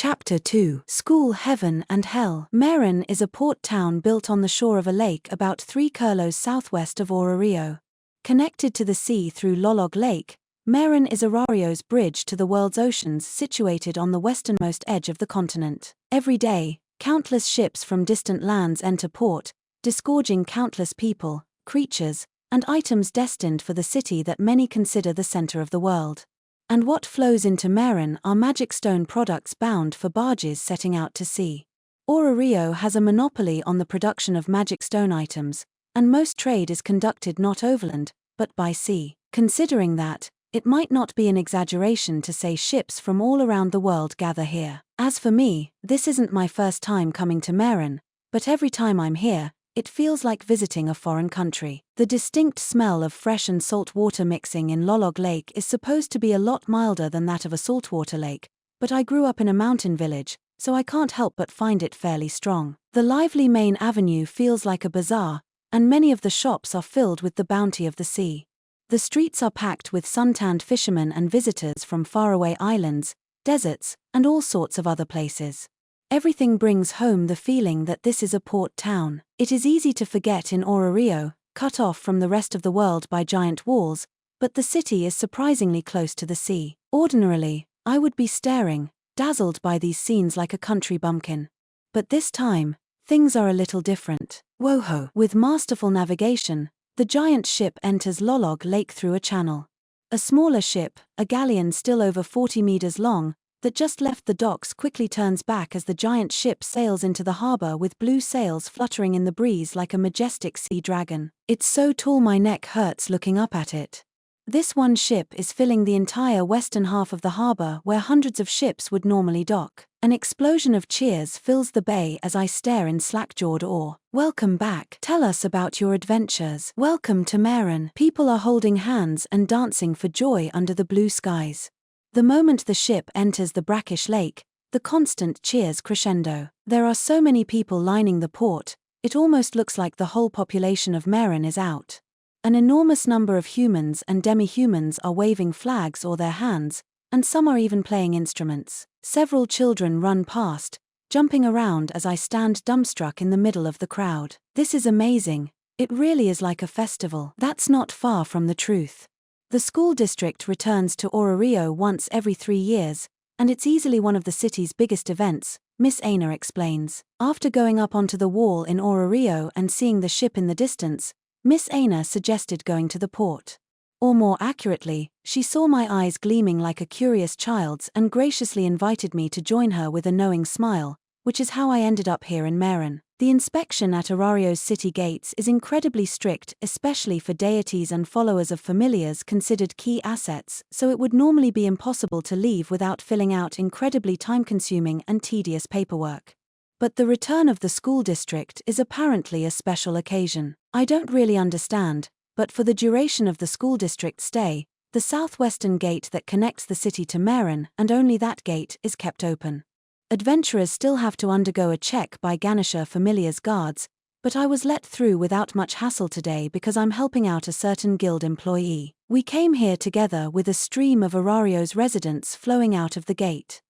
Chapter 2: School, Heaven and Hell. Meren is a port town built on the shore of a lake about 3 kilometers southwest of Orario. Connected to the sea through Lolog Lake, Meren is Orario's bridge to the world's oceans, situated on the westernmost edge of the continent. Every day, countless ships from distant lands enter port, disgorging countless people, creatures, and items destined for the city that many consider the center of the world. And what flows into Meren are magic stone products bound for barges setting out to sea. Orario has a monopoly on the production of magic stone items, and most trade is conducted not overland, but by sea. Considering that, it might not be an exaggeration to say ships from all around the world gather here. As for me, this isn't my first time coming to Meren, but every time I'm here, it feels like visiting a foreign country. The distinct smell of fresh and salt water mixing in Lolog Lake is supposed to be a lot milder than that of a saltwater lake, but I grew up in a mountain village, so I can't help but find it fairly strong. The lively main avenue feels like a bazaar, and many of the shops are filled with the bounty of the sea. The streets are packed with suntanned fishermen and visitors from faraway islands, deserts, and all sorts of other places. Everything brings home the feeling that this is a port town. It is easy to forget in Orario, cut off from the rest of the world by giant walls, but the city is surprisingly close to the sea. Ordinarily, I would be staring, dazzled by these scenes like a country bumpkin. But this time, things are a little different. Woho! With masterful navigation, the giant ship enters Lolog Lake through a channel. A smaller ship, a galleon still over 40 meters long, that just left the docks quickly turns back as the giant ship sails into the harbor with blue sails fluttering in the breeze like a majestic sea dragon. It's so tall my neck hurts looking up at it. This one ship is filling the entire western half of the harbor where hundreds of ships would normally dock. An explosion of cheers fills the bay as I stare in slack-jawed awe. Welcome back. Tell us about your adventures. Welcome to Meren. People are holding hands and dancing for joy under the blue skies. The moment the ship enters the brackish lake, the constant cheers crescendo. There are so many people lining the port, it almost looks like the whole population of Meren is out. An enormous number of humans and demi-humans are waving flags or their hands, and some are even playing instruments. Several children run past, jumping around as I stand dumbstruck in the middle of the crowd. This is amazing. It really is like a festival. That's not far from the truth. The school district returns to Orario once every 3 years, and it's easily one of the city's biggest events, Miss Aina explains. After going up onto the wall in Orario and seeing the ship in the distance, Miss Aina suggested going to the port. Or more accurately, she saw my eyes gleaming like a curious child's and graciously invited me to join her with a knowing smile, which is how I ended up here in Meren. The inspection at Orario's city gates is incredibly strict, especially for deities and followers of familiars considered key assets, so it would normally be impossible to leave without filling out incredibly time-consuming and tedious paperwork. But the return of the school district is apparently a special occasion. I don't really understand, but for the duration of the school district stay, the southwestern gate that connects the city to Meren, and only that gate, is kept open. Adventurers still have to undergo a check by Ganesha Familiar's guards, but I was let through without much hassle today because I'm helping out a certain guild employee. We came here together with a stream of Orario's residents flowing out of the gate.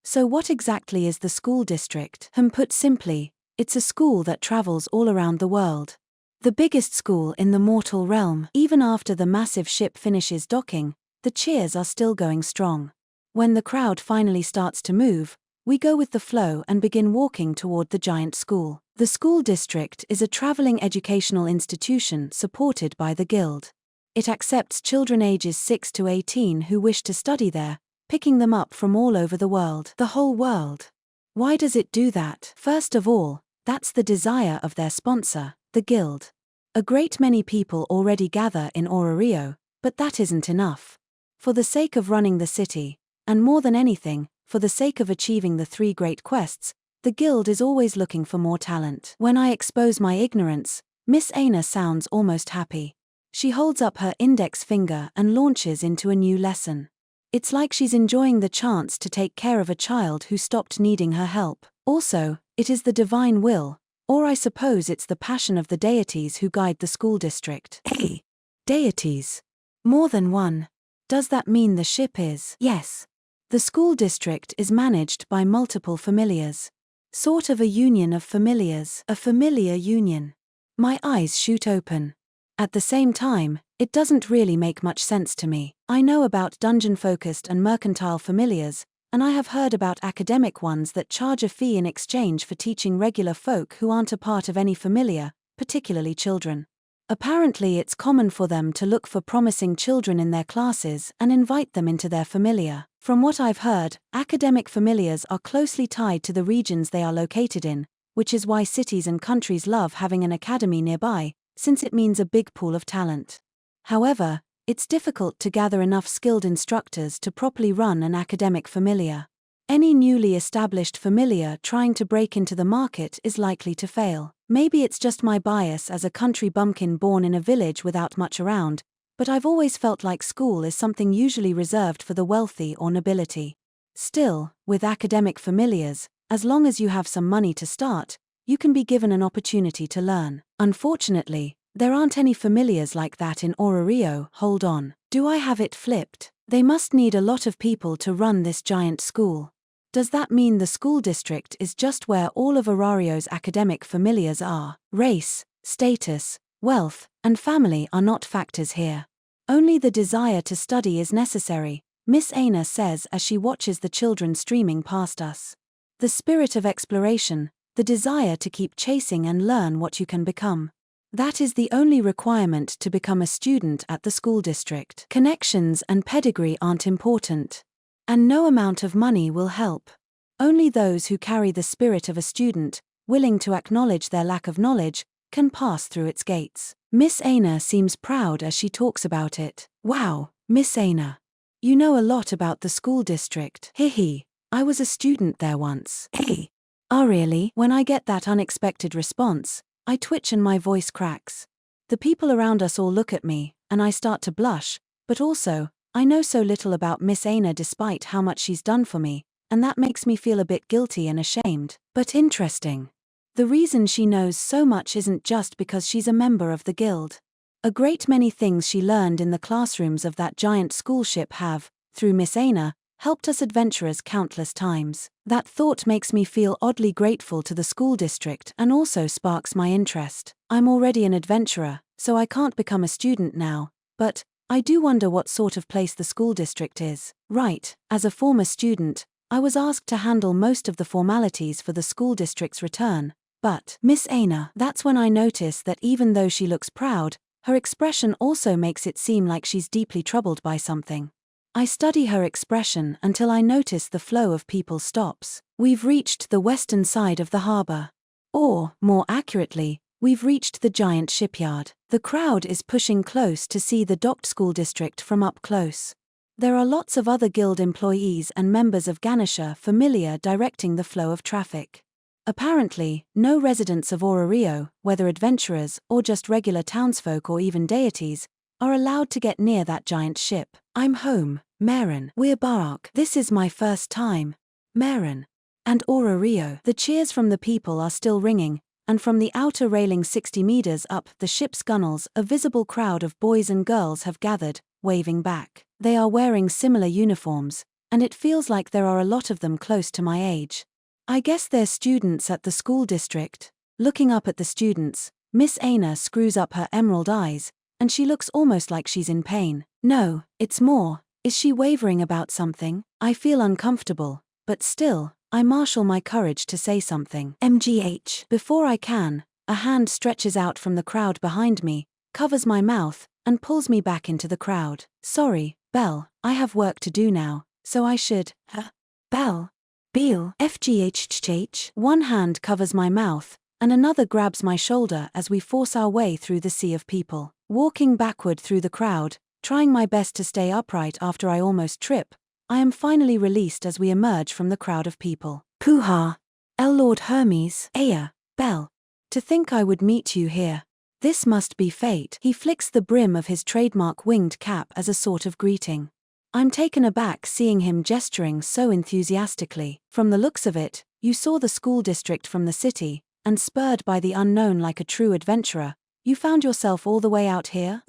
So what exactly is the school district? Put simply, it's a school that travels all around the world. The biggest school in the mortal realm. Even after the massive ship finishes docking, the cheers are still going strong. When the crowd finally starts to move, we go with the flow and begin walking toward the giant school. The school district is a traveling educational institution supported by the guild. It accepts children ages 6 to 18 who wish to study there, picking them up from all over the world. The whole world. Why does it do that? First of all, that's the desire of their sponsor, the guild. A great many people already gather in Orario, but that isn't enough. For the sake of running the city, and more than anything, for the sake of achieving the 3 great quests, the guild is always looking for more talent. When I expose my ignorance, Miss Aina sounds almost happy. She holds up her index finger and launches into a new lesson. It's like she's enjoying the chance to take care of a child who stopped needing her help. Also, it is the divine will, or I suppose it's the passion of the deities who guide the school district. Hey! Deities. More than one. Does that mean the ship is? Yes. The school district is managed by multiple familiars. Sort of a union of familiars, a familiar union. My eyes shoot open. At the same time, it doesn't really make much sense to me. I know about dungeon-focused and mercantile familiars, and I have heard about academic ones that charge a fee in exchange for teaching regular folk who aren't a part of any familiar, particularly children. Apparently it's common for them to look for promising children in their classes and invite them into their familiar. From what I've heard, academic familiars are closely tied to the regions they are located in, which is why cities and countries love having an academy nearby, since it means a big pool of talent. However, it's difficult to gather enough skilled instructors to properly run an academic familiar. Any newly established familiar trying to break into the market is likely to fail. Maybe it's just my bias as a country bumpkin born in a village without much around, but I've always felt like school is something usually reserved for the wealthy or nobility. Still, with academic familiars, as long as you have some money to start, you can be given an opportunity to learn. Unfortunately, there aren't any familiars like that in Orario. Hold on. Do I have it flipped? They must need a lot of people to run this giant school. Does that mean the school district is just where all of Orario's academic familiars are? Race, status, wealth, and family are not factors here. Only the desire to study is necessary, Miss Aina says as she watches the children streaming past us. The spirit of exploration, the desire to keep chasing and learn what you can become. That is the only requirement to become a student at the school district. Connections and pedigree aren't important. And no amount of money will help. Only those who carry the spirit of a student, willing to acknowledge their lack of knowledge, can pass through its gates. Miss Aina seems proud as she talks about it. Wow, Miss Aina. You know a lot about the school district. Hehe, I was a student there once. Hey. Oh really? When I get that unexpected response, I twitch and my voice cracks. The people around us all look at me, and I start to blush, but also, I know so little about Miss Aina despite how much she's done for me, and that makes me feel a bit guilty and ashamed. But interesting. The reason she knows so much isn't just because she's a member of the guild. A great many things she learned in the classrooms of that giant schoolship have, through Miss Aina, helped us adventurers countless times. That thought makes me feel oddly grateful to the school district and also sparks my interest. I'm already an adventurer, so I can't become a student now, but I do wonder what sort of place the school district is. Right, as a former student, I was asked to handle most of the formalities for the school district's return, but Miss Aina, that's when I notice that even though she looks proud, her expression also makes it seem like she's deeply troubled by something. I study her expression until I notice the flow of people stops. We've reached the western side of the harbor. Or, more accurately, we've reached the giant shipyard. The crowd is pushing close to see the docked school district from up close. There are lots of other guild employees and members of Ganesha familiar directing the flow of traffic. Apparently, no residents of Orario, whether adventurers or just regular townsfolk or even deities, are allowed to get near that giant ship. I'm home, Maren. We're Barak. This is my first time. Maren. And Orario. The cheers from the people are still ringing, and from the outer railing 60 meters up the ship's gunnels a visible crowd of boys and girls have gathered, waving back. They are wearing similar uniforms, and it feels like there are a lot of them close to my age. I guess they're students at the school district. Looking up at the students, Miss Aina screws up her emerald eyes, and she looks almost like she's in pain. No, it's more, is she wavering about something? I feel uncomfortable, but still, I marshal my courage to say something. MGH. Before I can, a hand stretches out from the crowd behind me, covers my mouth, and pulls me back into the crowd. Sorry, Belle, I have work to do now, so I should. Belle. Beel. FGHH. One hand covers my mouth, and another grabs my shoulder as we force our way through the sea of people. Walking backward through the crowd, trying my best to stay upright after I almost trip, I am finally released as we emerge from the crowd of people. Puha. Lord Hermes. Aya. Belle. To think I would meet you here. This must be fate. He flicks the brim of his trademark winged cap as a sort of greeting. I'm taken aback seeing him gesturing so enthusiastically. From the looks of it, you saw the school district from the city, and spurred by the unknown like a true adventurer, you found yourself all the way out here?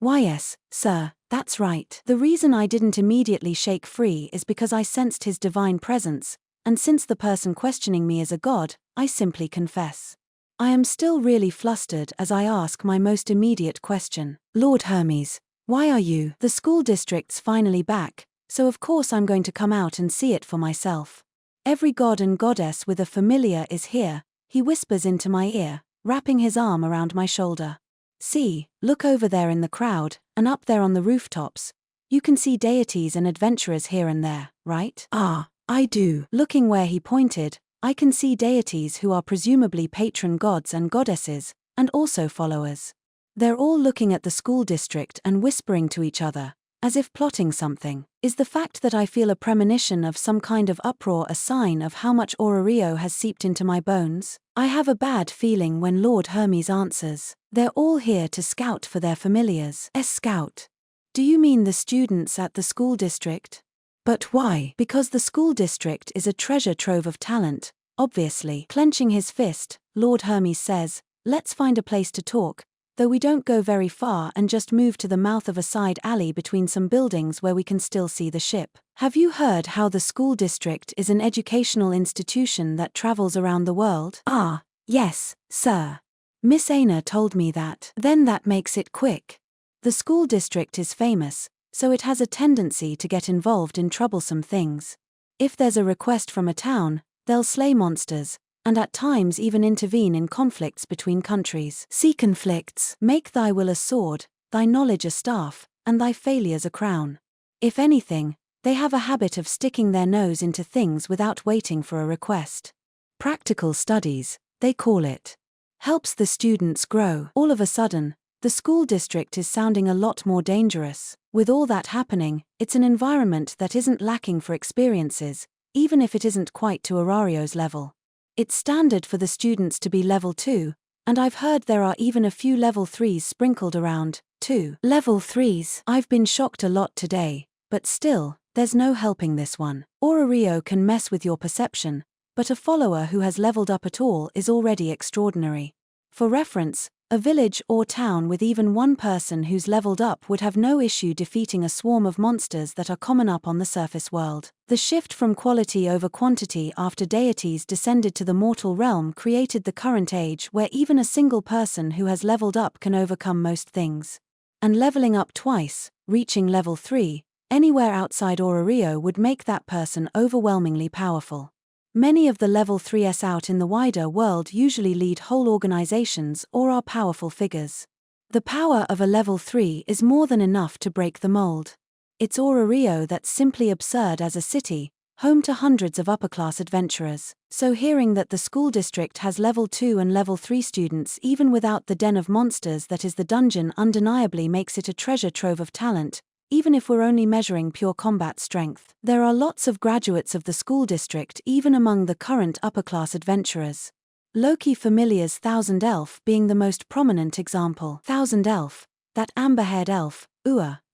Why yes, sir, That's right. The reason I didn't immediately shake free is because I sensed his divine presence, and since the person questioning me is a god, I simply confess. I am still really flustered as I ask my most immediate question. Lord Hermes, why are you? The school district's finally back, so of course I'm going to come out and see it for myself. Every god and goddess with a familiar is here, he whispers into my ear, wrapping his arm around my shoulder. See, look over there in the crowd, and up there on the rooftops. You can see deities and adventurers here and there, right? Ah, I do. Looking where he pointed, I can see deities who are presumably patron gods and goddesses, and also followers. They're all looking at the school district and whispering to each other, as if plotting something. Is the fact that I feel a premonition of some kind of uproar a sign of how much Orario has seeped into my bones? I have a bad feeling when Lord Hermes answers. They're all here to scout for their familiars. Scout? Do you mean the students at the school district? But why? Because the school district is a treasure trove of talent, obviously. Clenching his fist, Lord Hermes says, let's find a place to talk, though we don't go very far and just move to the mouth of a side alley between some buildings where we can still see the ship. Have you heard how the school district is an educational institution that travels around the world? Ah, yes, sir. Miss Aina told me that. Then that makes it quick. The school district is famous, so it has a tendency to get involved in troublesome things. If there's a request from a town, they'll slay monsters, and at times even intervene in conflicts between countries. See conflicts. Make thy will a sword, thy knowledge a staff, and thy failures a crown. If anything, they have a habit of sticking their nose into things without waiting for a request. Practical studies, they call it. Helps the students grow. All of a sudden, the school district is sounding a lot more dangerous. With all that happening, it's an environment that isn't lacking for experiences, even if it isn't quite to Arario's level. It's standard for the students to be level 2, and I've heard there are even a few level 3s sprinkled around, too. Level 3s? I've been shocked a lot today, but still, there's no helping this one. Orario can mess with your perception, but a follower who has leveled up at all is already extraordinary. For reference, a village or town with even one person who's leveled up would have no issue defeating a swarm of monsters that are common up on the surface world. The shift from quality over quantity after deities descended to the mortal realm created the current age where even a single person who has leveled up can overcome most things. And leveling up twice, reaching level 3, anywhere outside Orario would make that person overwhelmingly powerful. Many of the level 3s out in the wider world usually lead whole organizations or are powerful figures. The power of a level 3 is more than enough to break the mold. It's Orario that's simply absurd as a city, home to hundreds of upper-class adventurers. So hearing that the school district has level 2 and level 3 students even without the den of monsters that is the dungeon undeniably makes it a treasure trove of talent, even if we're only measuring pure combat strength. There are lots of graduates of the school district even among the current upper-class adventurers. Loki Familiar's Thousand Elf being the most prominent example. Thousand Elf, that amber-haired elf,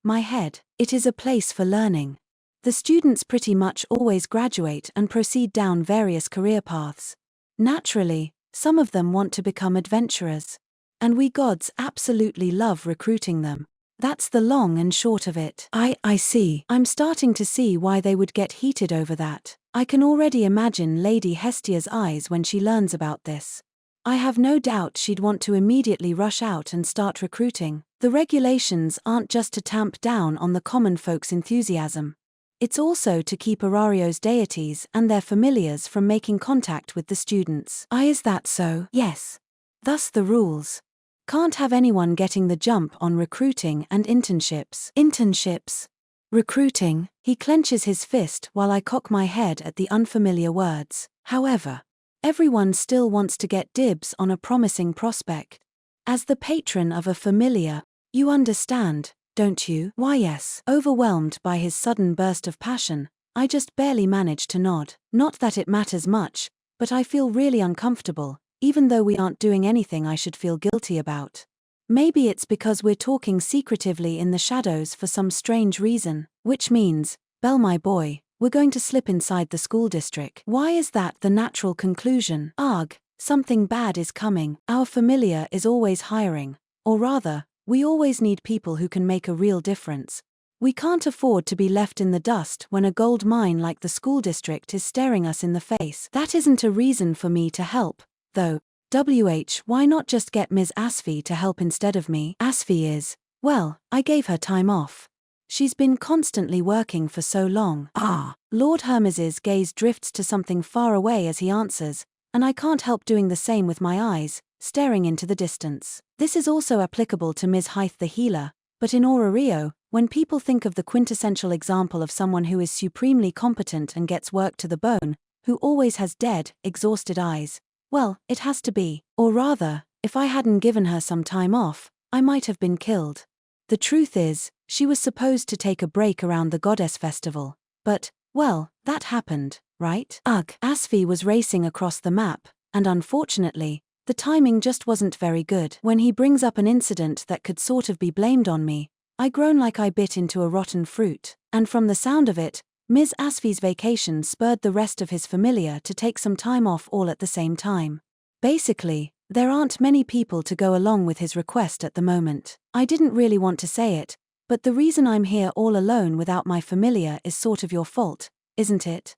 my head. It is a place for learning. The students pretty much always graduate and proceed down various career paths. Naturally, some of them want to become adventurers. And we gods absolutely love recruiting them. That's the long and short of it. I see. I'm starting to see why they would get heated over that. I can already imagine Lady Hestia's eyes when she learns about this. I have no doubt she'd want to immediately rush out and start recruiting. The regulations aren't just to tamp down on the common folks' enthusiasm. It's also to keep Arario's deities and their familiars from making contact with the students. Is that so? Yes. Thus the rules. Can't have anyone getting the jump on recruiting and internships. Internships? Recruiting? He clenches his fist while I cock my head at the unfamiliar words. However, everyone still wants to get dibs on a promising prospect. As the patron of a familiar, you understand, don't you? Why yes. Overwhelmed by his sudden burst of passion, I just barely manage to nod. Not that it matters much, but I feel really uncomfortable, even though we aren't doing anything I should feel guilty about. Maybe it's because we're talking secretively in the shadows for some strange reason, which means, Belle my boy, we're going to slip inside the school district. Why is that the natural conclusion? Something bad is coming. Our familiar is always hiring, or rather, We always need people who can make a real difference. We can't afford to be left in the dust when a gold mine like the school district is staring us in the face. That isn't a reason for me to help, though. Why not just get Ms. Asfi to help instead of me? Asfi is, well, I gave her time off. She's been constantly working for so long. Lord Hermes's gaze drifts to something far away as he answers, and I can't help doing the same with my eyes, staring into the distance. This is also applicable to Ms. Hythe the healer, but in Orario, when people think of the quintessential example of someone who is supremely competent and gets worked to the bone, who always has dead, exhausted eyes, well, it has to be, or rather, if I hadn't given her some time off, I might have been killed. The truth is, she was supposed to take a break around the goddess festival, but, well, that happened, right? Asfi was racing across the map, and unfortunately, the timing just wasn't very good. When he brings up an incident that could sort of be blamed on me, I groan like I bit into a rotten fruit, and from the sound of it, Ms. Asfi's vacation spurred the rest of his familiar to take some time off all at the same time. Basically, there aren't many people to go along with his request at the moment. I didn't really want to say it, but the reason I'm here all alone without my familiar is sort of your fault, isn't it?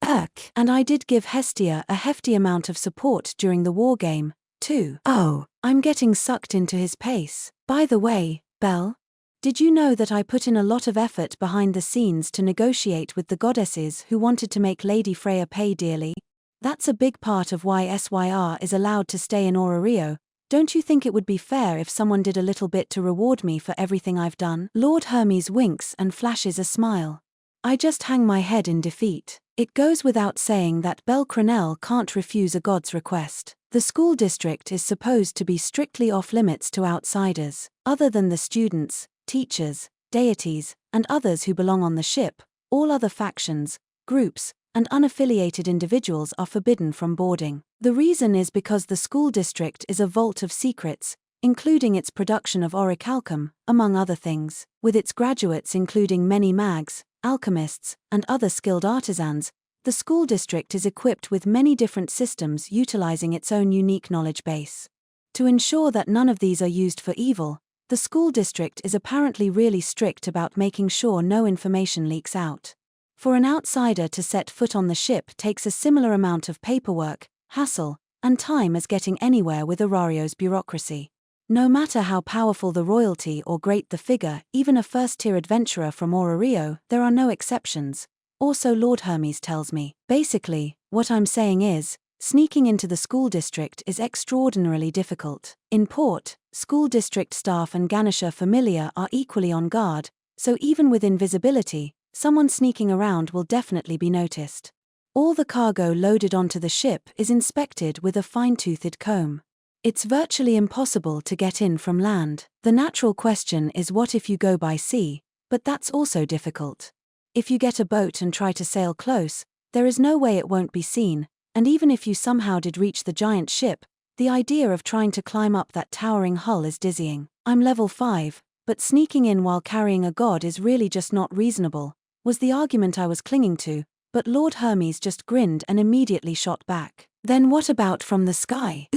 And I did give Hestia a hefty amount of support during the war game, too. I'm getting sucked into his pace. By the way, Belle, did you know that I put in a lot of effort behind the scenes to negotiate with the goddesses who wanted to make Lady Freya pay dearly? That's a big part of why SYR is allowed to stay in Orario. Don't you think it would be fair if someone did a little bit to reward me for everything I've done? Lord Hermes winks and flashes a smile. I just hang my head in defeat. It goes without saying that Belle Cranell can't refuse a god's request. The school district is supposed to be strictly off-limits to outsiders. Other than the students, teachers, deities, and others who belong on the ship, all other factions, groups, and unaffiliated individuals are forbidden from boarding. The reason is because the school district is a vault of secrets, including its production of orichalcum, among other things. With its graduates including many mags, alchemists, and other skilled artisans, the school district is equipped with many different systems utilizing its own unique knowledge base. To ensure that none of these are used for evil, the school district is apparently really strict about making sure no information leaks out. For an outsider to set foot on the ship takes a similar amount of paperwork, hassle, and time as getting anywhere with Orario's bureaucracy. No matter how powerful the royalty or great the figure, even a first-tier adventurer from Orario, there are no exceptions. Also Lord Hermes tells me. Basically, what I'm saying is, sneaking into the school district is extraordinarily difficult. In port, school district staff and Ganesha familiar are equally on guard, so even with invisibility, someone sneaking around will definitely be noticed. All the cargo loaded onto the ship is inspected with a fine-toothed comb. It's virtually impossible to get in from land. The natural question is what if you go by sea, but that's also difficult. If you get a boat and try to sail close, there is no way it won't be seen, and even if you somehow did reach the giant ship, the idea of trying to climb up that towering hull is dizzying. I'm level 5, but sneaking in while carrying a god is really just not reasonable, was the argument I was clinging to, but Lord Hermes just grinned and immediately shot back. Then what about from the sky?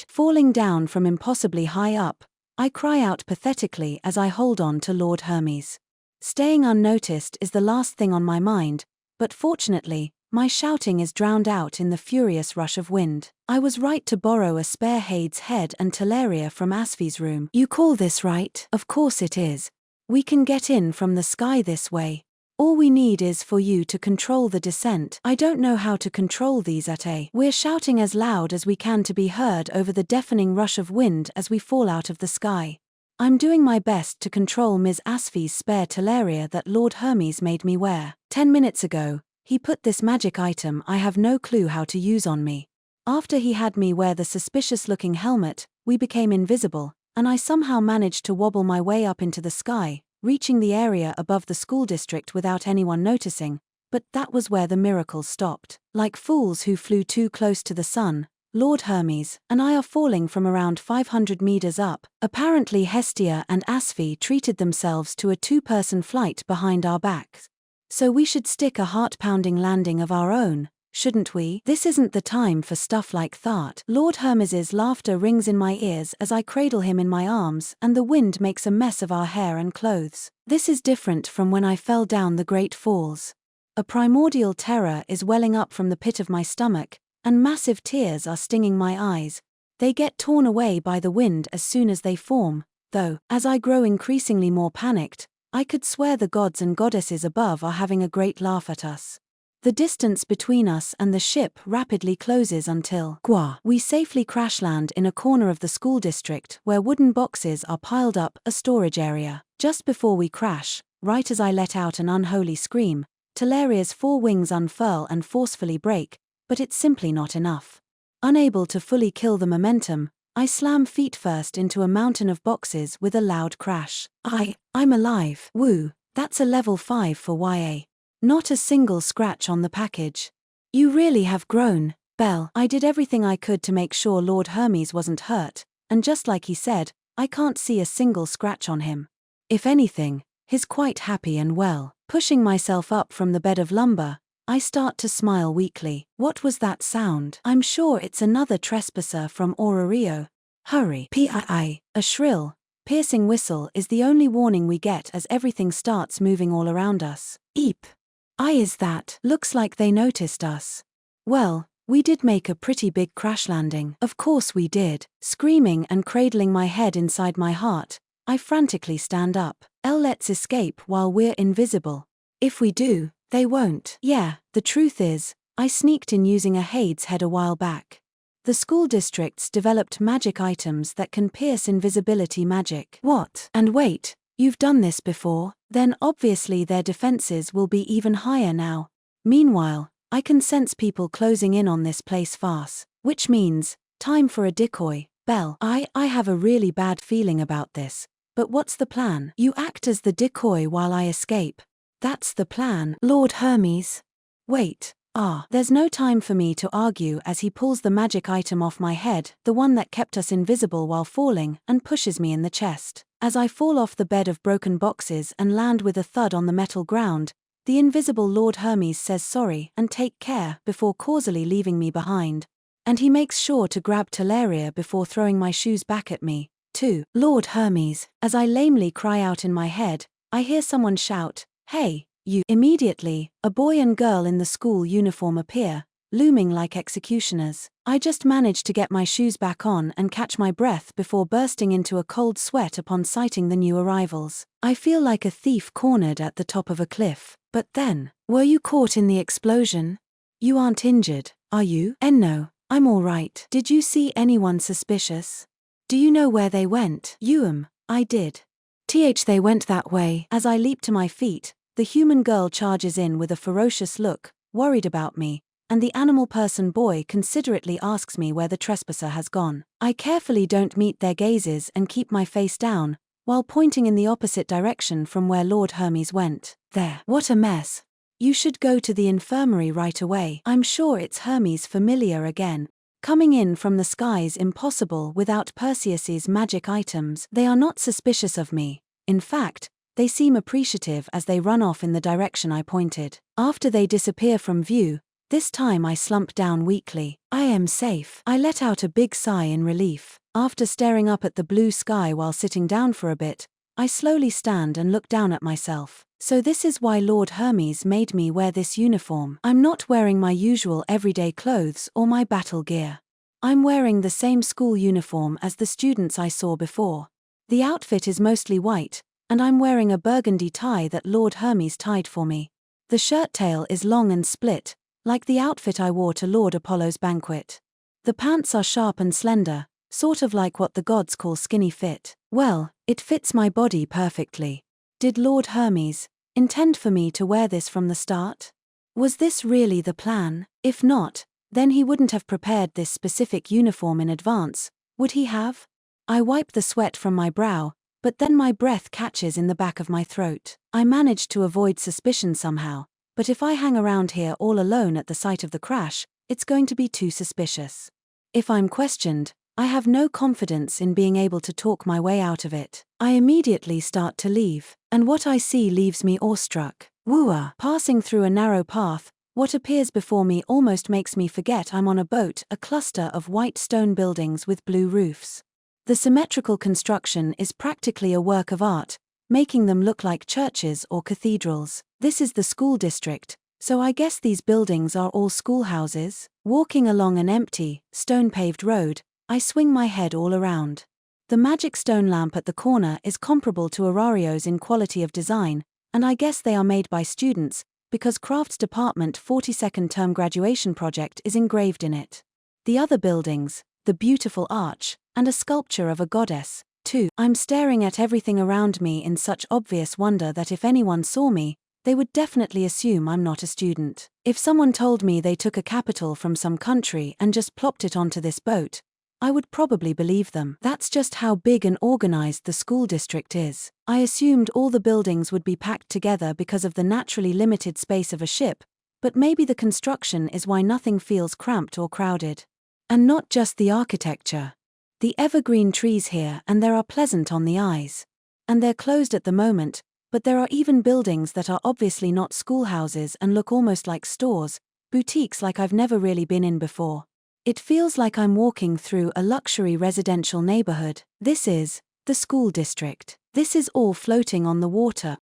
Falling down from impossibly high up, I cry out pathetically as I hold on to Lord Hermes. Staying unnoticed is the last thing on my mind, but fortunately, my shouting is drowned out in the furious rush of wind. I was right to borrow a spare Hade's head and Teleria from Asfi's room. You call this right? Of course it is. We can get in from the sky this way. All we need is for you to control the descent. I don't know how to control these at A. We're shouting as loud as we can to be heard over the deafening rush of wind as we fall out of the sky. I'm doing my best to control Ms. Asfi's spare Teleria that Lord Hermes made me wear. 10 minutes ago, he put this magic item I have no clue how to use on me. After he had me wear the suspicious-looking helmet, we became invisible, and I somehow managed to wobble my way up into the sky, reaching the area above the school district without anyone noticing, but that was where the miracle stopped. Like fools who flew too close to the sun, Lord Hermes and I are falling from around 500 meters up. Apparently Hestia and Asfi treated themselves to a 2-person flight behind our backs. So we should stick a heart-pounding landing of our own, shouldn't we? This isn't the time for stuff like that. Lord Hermes's laughter rings in my ears as I cradle him in my arms, and the wind makes a mess of our hair and clothes. This is different from when I fell down the Great Falls. A primordial terror is welling up from the pit of my stomach, and massive tears are stinging my eyes. They get torn away by the wind as soon as they form, though, as I grow increasingly more panicked, I could swear the gods and goddesses above are having a great laugh at us. The distance between us and the ship rapidly closes until we safely crash land in a corner of the school district where wooden boxes are piled up, a storage area. Just before we crash, right as I let out an unholy scream, Talaria's 4 wings unfurl and forcefully break, but it's simply not enough. Unable to fully kill the momentum, I slam feet first into a mountain of boxes with a loud crash. I'm alive. Woo, that's a level 5 for YA. Not a single scratch on the package. You really have grown, Belle. I did everything I could to make sure Lord Hermes wasn't hurt, and just like he said, I can't see a single scratch on him. If anything, he's quite happy and well. Pushing myself up from the bed of lumber, I start to smile weakly. What was that sound? I'm sure it's another trespasser from Orario. Hurry. Pii. A shrill, piercing whistle is the only warning we get as everything starts moving all around us. Eep. Is that? Looks like they noticed us. Well, we did make a pretty big crash landing. Of course we did. Screaming and cradling my head inside my heart, I frantically stand up. Let's escape while we're invisible. If we do, they won't. Yeah, the truth is, I sneaked in using a Hade's head a while back. The school districts developed magic items that can pierce invisibility magic. What? And wait, you've done this before? Then obviously their defenses will be even higher now. Meanwhile, I can sense people closing in on this place fast, which means, time for a decoy. Belle, I have a really bad feeling about this, but what's the plan? You act as the decoy while I escape. That's the plan, Lord Hermes. Wait, there's no time for me to argue as he pulls the magic item off my head, the one that kept us invisible while falling, and pushes me in the chest. As I fall off the bed of broken boxes and land with a thud on the metal ground, the invisible Lord Hermes says sorry and take care before causally leaving me behind. And he makes sure to grab Talaria before throwing my shoes back at me, too. Lord Hermes. As I lamely cry out in my head, I hear someone shout, "Hey, you!" Immediately, a boy and girl in the school uniform appear, looming like executioners. I just manage to get my shoes back on and catch my breath before bursting into a cold sweat upon sighting the new arrivals. I feel like a thief cornered at the top of a cliff. But then, were you caught in the explosion? You aren't injured, are you? No, I'm all right. Did you see anyone suspicious? Do you know where they went? I did. They went that way. As I leap to my feet, the human girl charges in with a ferocious look, worried about me, and the animal person boy considerately asks me where the trespasser has gone. I carefully don't meet their gazes and keep my face down, while pointing in the opposite direction from where Lord Hermes went. There. What a mess. You should go to the infirmary right away. I'm sure it's Hermes familiar again. Coming in from the skies impossible without Perseus's magic items. They are not suspicious of me. In fact, they seem appreciative as they run off in the direction I pointed. After they disappear from view, this time I slump down weakly. I am safe. I let out a big sigh in relief. After staring up at the blue sky while sitting down for a bit, I slowly stand and look down at myself. So this is why Lord Hermes made me wear this uniform. I'm not wearing my usual everyday clothes or my battle gear. I'm wearing the same school uniform as the students I saw before. The outfit is mostly white, and I'm wearing a burgundy tie that Lord Hermes tied for me. The shirt tail is long and split, like the outfit I wore to Lord Apollo's banquet. The pants are sharp and slender, sort of like what the gods call skinny fit. Well, it fits my body perfectly. Did Lord Hermes intend for me to wear this from the start? Was this really the plan? If not, then he wouldn't have prepared this specific uniform in advance, would he have? I wipe the sweat from my brow, but then my breath catches in the back of my throat. I manage to avoid suspicion somehow, but if I hang around here all alone at the site of the crash, it's going to be too suspicious. If I'm questioned, I have no confidence in being able to talk my way out of it. I immediately start to leave, and what I see leaves me awestruck. Wooa! Passing through a narrow path, What appears before me almost makes me forget I'm on a boat, a cluster of white stone buildings with blue roofs. The symmetrical construction is practically a work of art, making them look like churches or cathedrals. This is the school district, so I guess these buildings are all schoolhouses. Walking along an empty, stone-paved road, I swing my head all around. The magic stone lamp at the corner is comparable to Arario's in quality of design, and I guess they are made by students, because Crafts Department 42nd term graduation project is engraved in it. The other buildings, the beautiful arch, and a sculpture of a goddess, too. I'm staring at everything around me in such obvious wonder that if anyone saw me, they would definitely assume I'm not a student. If someone told me they took a capital from some country and just plopped it onto this boat, I would probably believe them. That's just how big and organized the school district is. I assumed all the buildings would be packed together because of the naturally limited space of a ship, but maybe the construction is why nothing feels cramped or crowded. And not just the architecture. The evergreen trees here and there are pleasant on the eyes. And they're closed at the moment, but there are even buildings that are obviously not schoolhouses and look almost like stores, boutiques like I've never really been in before. It feels like I'm walking through a luxury residential neighborhood. This is the school district. This is all floating on the water.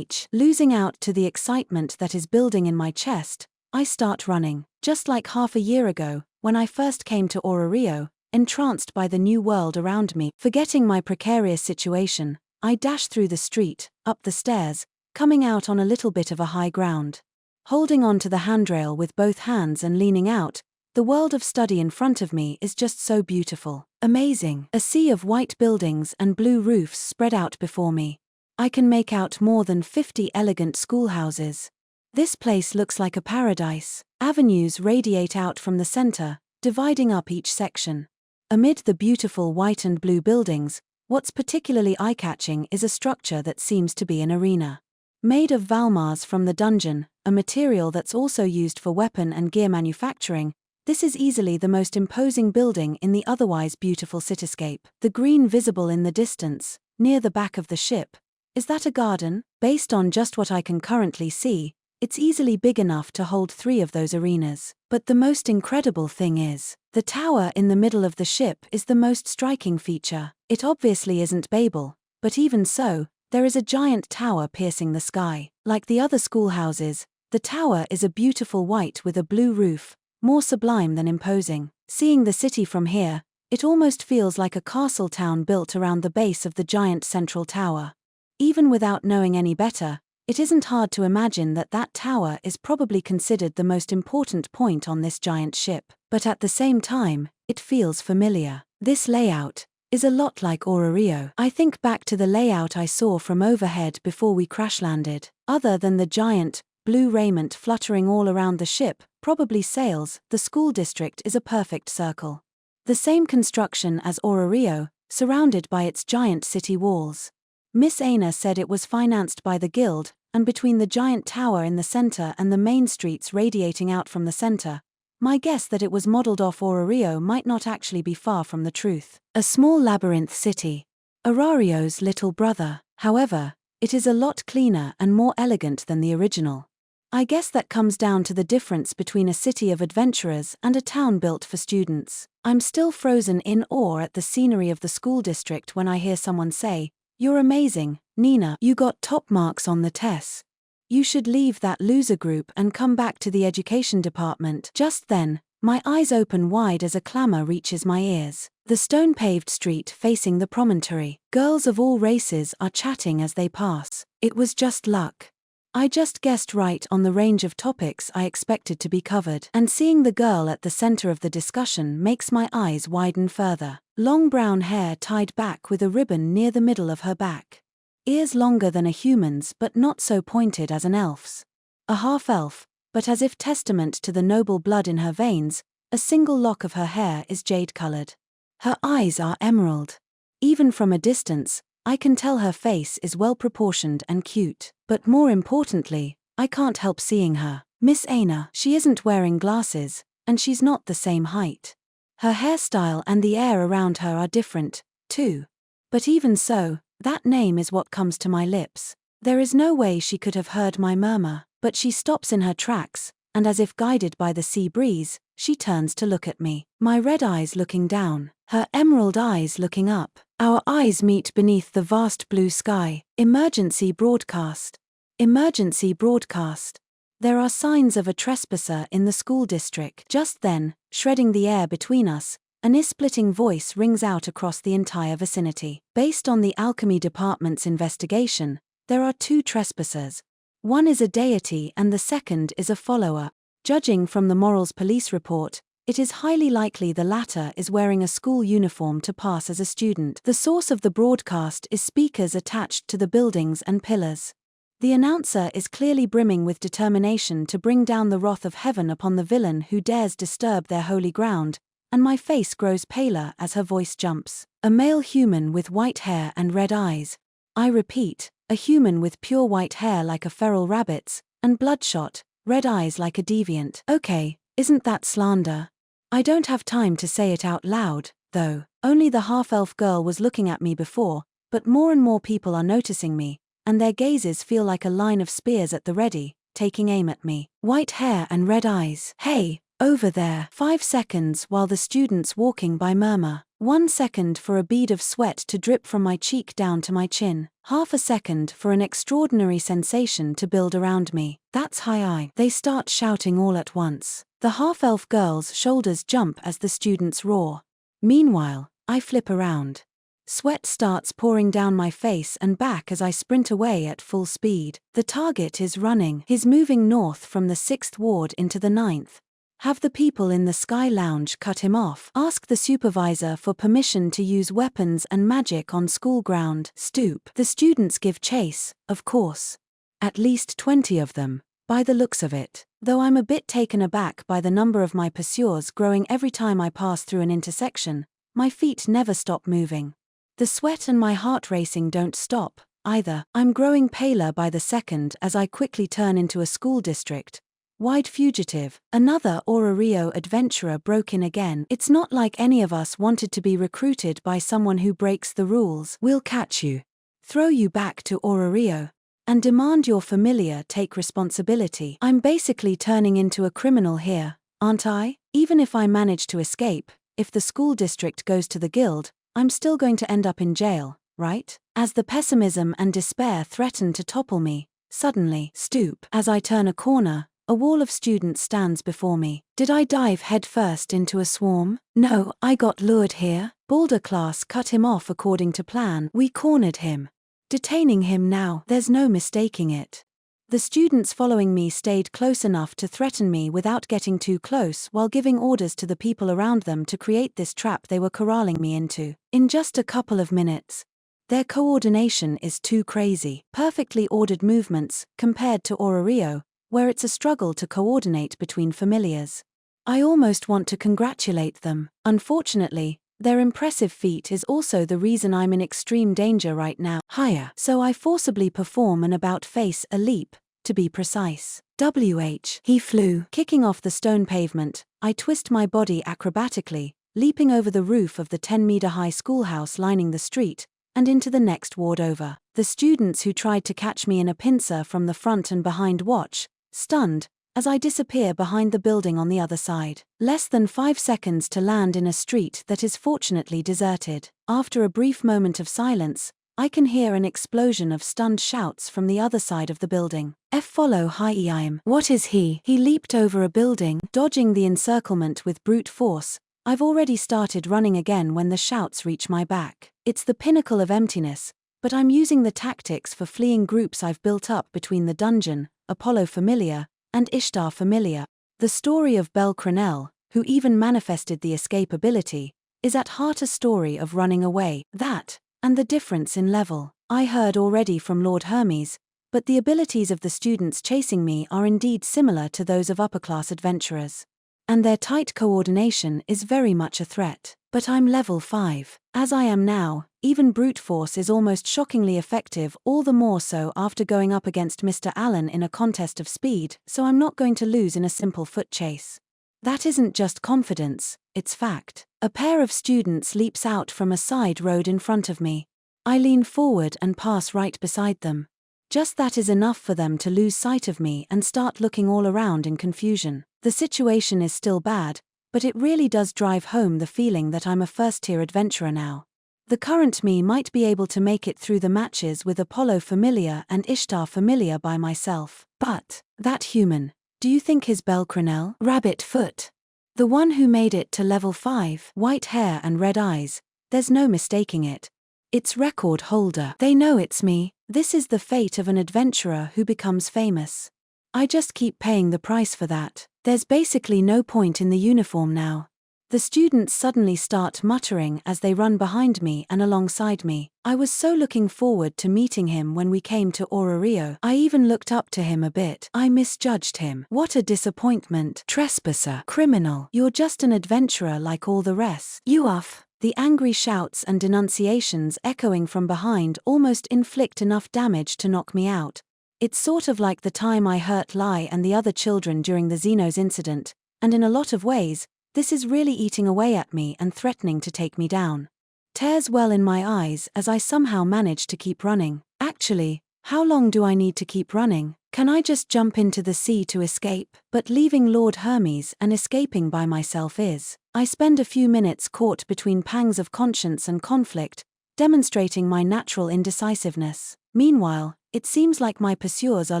Losing out to the excitement that is building in my chest, I start running. Just like half a year ago, when I first came to Orario, entranced by the new world around me. Forgetting my precarious situation, I dash through the street, up the stairs, coming out on a little bit of a high ground. Holding on to the handrail with both hands and leaning out, the world of study in front of me is just so beautiful. Amazing. A sea of white buildings and blue roofs spread out before me. I can make out more than 50 elegant schoolhouses. This place looks like a paradise. Avenues radiate out from the center, dividing up each section. Amid the beautiful white and blue buildings, what's particularly eye-catching is a structure that seems to be an arena. Made of valmars from the dungeon, a material that's also used for weapon and gear manufacturing, this is easily the most imposing building in the otherwise beautiful cityscape. The green visible in the distance, near the back of the ship. Is that a garden? Based on just what I can currently see, it's easily big enough to hold 3 of those arenas. But the most incredible thing is, the tower in the middle of the ship is the most striking feature. It obviously isn't Babel, but even so, there is a giant tower piercing the sky. Like the other schoolhouses, the tower is a beautiful white with a blue roof, more sublime than imposing. Seeing the city from here, it almost feels like a castle town built around the base of the giant central tower. Even without knowing any better, it isn't hard to imagine that that tower is probably considered the most important point on this giant ship. But at the same time, it feels familiar. This layout is a lot like Orario. I think back to the layout I saw from overhead before we crash landed. Other than the giant, blue raiment fluttering all around the ship, probably sails, the school district is a perfect circle. The same construction as Orario, surrounded by its giant city walls. Miss Aina said it was financed by the guild, and between the giant tower in the center and the main streets radiating out from the center, my guess that it was modeled off Orario might not actually be far from the truth. A small labyrinth city. Arario's little brother. However, it is a lot cleaner and more elegant than the original. I guess that comes down to the difference between a city of adventurers and a town built for students. I'm still frozen in awe at the scenery of the school district when I hear someone say, "You're amazing, Nina, you got top marks on the tests. You should leave that loser group and come back to the education department." Just then, my eyes open wide as a clamor reaches my ears. The stone-paved street facing the promontory. Girls of all races are chatting as they pass. It was just luck. I just guessed right on the range of topics I expected to be covered. And seeing the girl at the center of the discussion makes my eyes widen further. Long brown hair tied back with a ribbon near the middle of her back. Ears longer than a human's but not so pointed as an elf's. A half-elf, but as if testament to the noble blood in her veins, a single lock of her hair is jade-colored. Her eyes are emerald. Even from a distance, I can tell her face is well-proportioned and cute. But more importantly, I can't help seeing her. Miss Aina. She isn't wearing glasses, and she's not the same height. Her hairstyle and the air around her are different, too. But even so, that name is what comes to my lips. There is no way she could have heard my murmur, but she stops in her tracks, and as if guided by the sea breeze, she turns to look at me. My red eyes looking down, her emerald eyes looking up. Our eyes meet beneath the vast blue sky. Emergency broadcast. Emergency broadcast. There are signs of a trespasser in the school district. Just then, shredding the air between us, an ear-splitting voice rings out across the entire vicinity. Based on the alchemy department's investigation, there are 2 trespassers. One is a deity and the second is a follower. Judging from the morals police report, it is highly likely the latter is wearing a school uniform to pass as a student. The source of the broadcast is speakers attached to the buildings and pillars. The announcer is clearly brimming with determination to bring down the wrath of heaven upon the villain who dares disturb their holy ground, and my face grows paler as her voice jumps. A male human with white hair and red eyes. I repeat, a human with pure white hair like a feral rabbit's, and bloodshot, red eyes like a deviant. Okay, isn't that slander? I don't have time to say it out loud, though. Only the half-elf girl was looking at me before, but more and more people are noticing me, and their gazes feel like a line of spears at the ready, taking aim at me. White hair and red eyes. Hey, over there. 5 seconds while the students walking by murmur. 1 second for a bead of sweat to drip from my cheek down to my chin. Half a second for an extraordinary sensation to build around me. That's high. They start shouting all at once. The half-elf girl's shoulders jump as the students roar. Meanwhile, I flip around. Sweat starts pouring down my face and back as I sprint away at full speed. The target is running. He's moving north from the 6th ward into the 9th. Have the people in the Sky Lounge cut him off. Ask the supervisor for permission to use weapons and magic on school ground. Stoop. The students give chase, of course. At least 20 of them, by the looks of it. Though I'm a bit taken aback by the number of my pursuers growing every time I pass through an intersection, my feet never stop moving. The sweat and my heart racing don't stop, either. I'm growing paler by the second as I quickly turn into a school district. Wide fugitive, another Rio adventurer broke in again. It's not like any of us wanted to be recruited by someone who breaks the rules. We'll catch you, throw you back to Rio, and demand your familiar take responsibility. I'm basically turning into a criminal here, aren't I? Even if I manage to escape, if the school district goes to the guild, I'm still going to end up in jail, right? As the pessimism and despair threaten to topple me, suddenly, stoop. As I turn a corner, a wall of students stands before me. Did I dive headfirst into a swarm? No, I got lured here. Boulder class cut him off according to plan. We cornered him. Detaining him now, there's no mistaking it. The students following me stayed close enough to threaten me without getting too close while giving orders to the people around them to create this trap they were corralling me into. In just a couple of minutes, their coordination is too crazy. Perfectly ordered movements, compared to Rio, where it's a struggle to coordinate between familiars. I almost want to congratulate them. Unfortunately, their impressive feat is also the reason I'm in extreme danger right now. Higher. So I forcibly perform an about-face a leap, to be precise. He flew. Kicking off the stone pavement, I twist my body acrobatically, leaping over the roof of the 10-meter-high schoolhouse lining the street, and into the next ward over. The students who tried to catch me in a pincer from the front and behind watch, stunned, as I disappear behind the building on the other side. Less than 5 seconds to land in a street that is fortunately deserted. After a brief moment of silence, I can hear an explosion of stunned shouts from the other side of the building. Follow Hi-Eim. What is he? He leaped over a building, dodging the encirclement with brute force. I've already started running again when the shouts reach my back. It's the pinnacle of emptiness, but I'm using the tactics for fleeing groups I've built up between the dungeon, Apollo Familiar, and Ishtar Familiar. The story of Belle Cranell, who even manifested the escape ability, is at heart a story of running away. That, and the difference in level, I heard already from Lord Hermes, but the abilities of the students chasing me are indeed similar to those of upper-class adventurers. And their tight coordination is very much a threat. But I'm level 5. As I am now, even brute force is almost shockingly effective, all the more so after going up against Mr. Allen in a contest of speed, so I'm not going to lose in a simple foot chase. That isn't just confidence, it's fact. A pair of students leaps out from a side road in front of me. I lean forward and pass right beside them. Just that is enough for them to lose sight of me and start looking all around in confusion. The situation is still bad, but it really does drive home the feeling that I'm a first-tier adventurer now. The current me might be able to make it through the matches with Apollo familiar and Ishtar familiar by myself. But that human, do you think is Belcrenel? Rabbit foot. The one who made it to level 5, white hair and red eyes, there's no mistaking it. It's record holder. They know it's me. This is the fate of an adventurer who becomes famous. I just keep paying the price for that. There's basically no point in the uniform now. The students suddenly start muttering as they run behind me and alongside me. I was so looking forward to meeting him when we came to Orario. I even looked up to him a bit. I misjudged him. What a disappointment. Trespasser. Criminal. You're just an adventurer like all the rest. You off. The angry shouts and denunciations echoing from behind almost inflict enough damage to knock me out. It's sort of like the time I hurt Lai and the other children during the Xenos incident, and in a lot of ways, this is really eating away at me and threatening to take me down. Tears well in my eyes as I somehow manage to keep running. Actually, how long do I need to keep running? Can I just jump into the sea to escape? But leaving Lord Hermes and escaping by myself is. I spend a few minutes caught between pangs of conscience and conflict, demonstrating my natural indecisiveness. Meanwhile, it seems like my pursuers are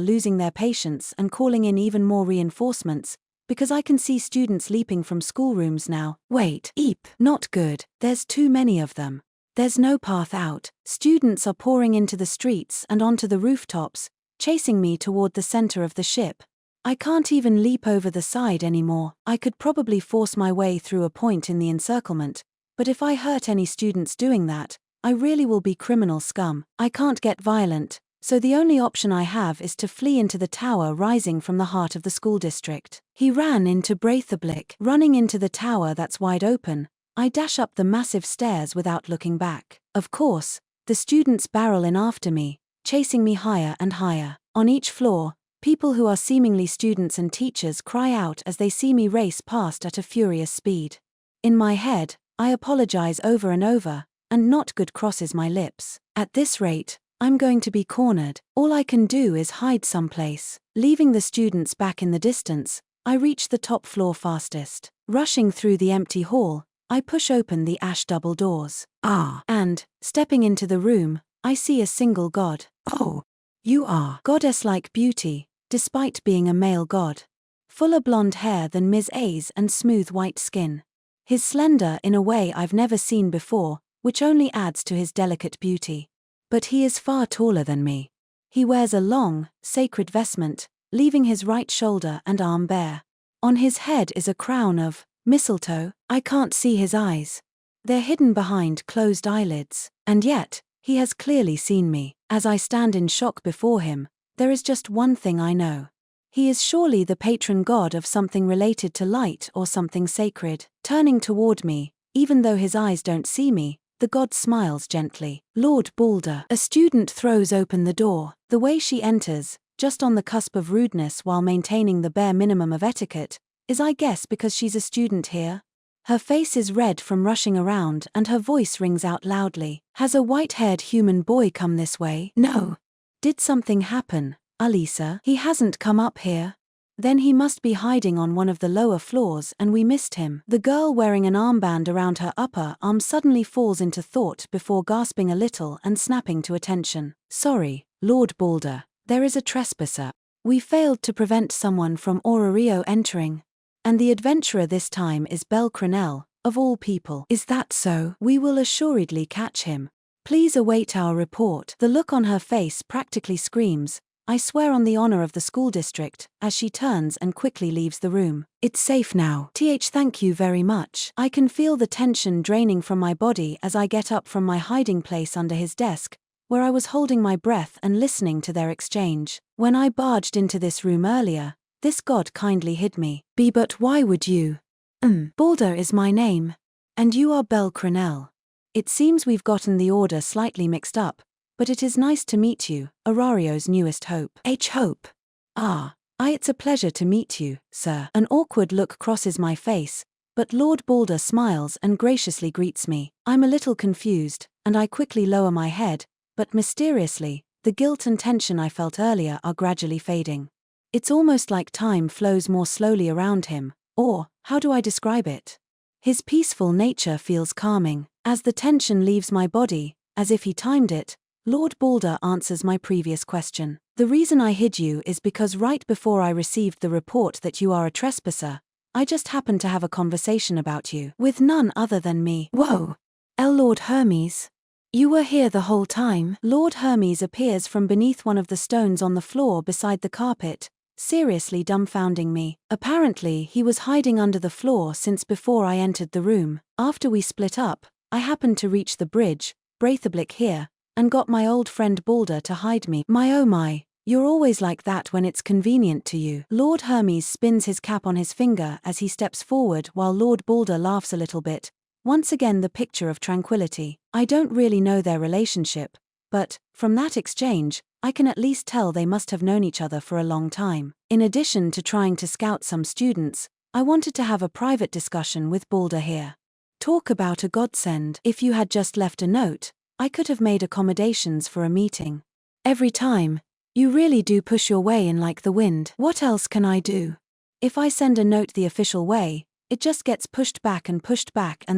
losing their patience and calling in even more reinforcements, because I can see students leaping from schoolrooms now. Wait, eep, not good, there's too many of them. There's no path out. Students are pouring into the streets and onto the rooftops, chasing me toward the center of the ship. I can't even leap over the side anymore. I could probably force my way through a point in the encirclement, but if I hurt any students doing that, I really will be criminal scum. I can't get violent, so the only option I have is to flee into the tower rising from the heart of the school district. He ran into Braithablick. Running into the tower that's wide open, I dash up the massive stairs without looking back. Of course, the students barrel in after me, chasing me higher and higher. On each floor, people who are seemingly students and teachers cry out as they see me race past at a furious speed. In my head, I apologize over and over, and not good crosses my lips. At this rate, I'm going to be cornered. All I can do is hide someplace. Leaving the students back in the distance, I reach the top floor fastest. Rushing through the empty hall, I push open the ash double doors. And, stepping into the room, I see a single god. Oh, you are goddess-like beauty, despite being a male god. Fuller blonde hair than Ms. A's and smooth white skin. He's slender in a way I've never seen before, which only adds to his delicate beauty. But he is far taller than me. He wears a long, sacred vestment, leaving his right shoulder and arm bare. On his head is a crown of mistletoe. I can't see his eyes. They're hidden behind closed eyelids. And yet, he has clearly seen me. As I stand in shock before him, there is just one thing I know. He is surely the patron god of something related to light or something sacred. Turning toward me, even though his eyes don't see me, the god smiles gently. Lord Balder. A student throws open the door. The way she enters, just on the cusp of rudeness while maintaining the bare minimum of etiquette, is I guess because she's a student here. Her face is red from rushing around and her voice rings out loudly. Has a white-haired human boy come this way? No. Did something happen, Alisa? He hasn't come up here. Then he must be hiding on one of the lower floors and we missed him. The girl wearing an armband around her upper arm suddenly falls into thought before gasping a little and snapping to attention. Sorry, Lord Balder, there is a trespasser. We failed to prevent someone from Orario entering. And the adventurer this time is Belcrenel, of all people. Is that so? We will assuredly catch him. Please await our report. The look on her face practically screams, I swear on the honor of the school district, as she turns and quickly leaves the room. It's safe now. Thank you very much. I can feel the tension draining from my body as I get up from my hiding place under his desk, where I was holding my breath and listening to their exchange. When I barged into this room earlier, this god kindly hid me. But why would you? Balder is my name. And you are Belcrenel. It seems we've gotten the order slightly mixed up, but it is nice to meet you, Arario's newest hope. Hope. It's a pleasure to meet you, sir. An awkward look crosses my face, but Lord Balder smiles and graciously greets me. I'm a little confused, and I quickly lower my head, but mysteriously, The guilt and tension I felt earlier are gradually fading. It's almost like time flows more slowly around him, or, how do I describe it? His peaceful nature feels calming. As the tension leaves my body, as if he timed it, Lord Balder answers my previous question. The reason I hid you is because right before I received the report that you are a trespasser, I just happened to have a conversation about you with none other than me. Whoa! Lord Hermes. You were here the whole time? Lord Hermes appears from beneath one of the stones on the floor beside the carpet, seriously dumbfounding me. Apparently he was hiding under the floor since before I entered the room. After we split up, I happened to reach the bridge, Braithablick here, and got my old friend Balder to hide me. My oh my, you're always like that when it's convenient to you. Lord Hermes spins his cap on his finger as he steps forward while Lord Balder laughs a little bit. Once again the picture of tranquility. I don't really know their relationship, but, from that exchange, I can at least tell they must have known each other for a long time. In addition to trying to scout some students, I wanted to have a private discussion with Balder here. Talk about a godsend. If you had just left a note, I could have made accommodations for a meeting. Every time, you really do push your way in like the wind. What else can I do? If I send a note the official way, it just gets pushed back and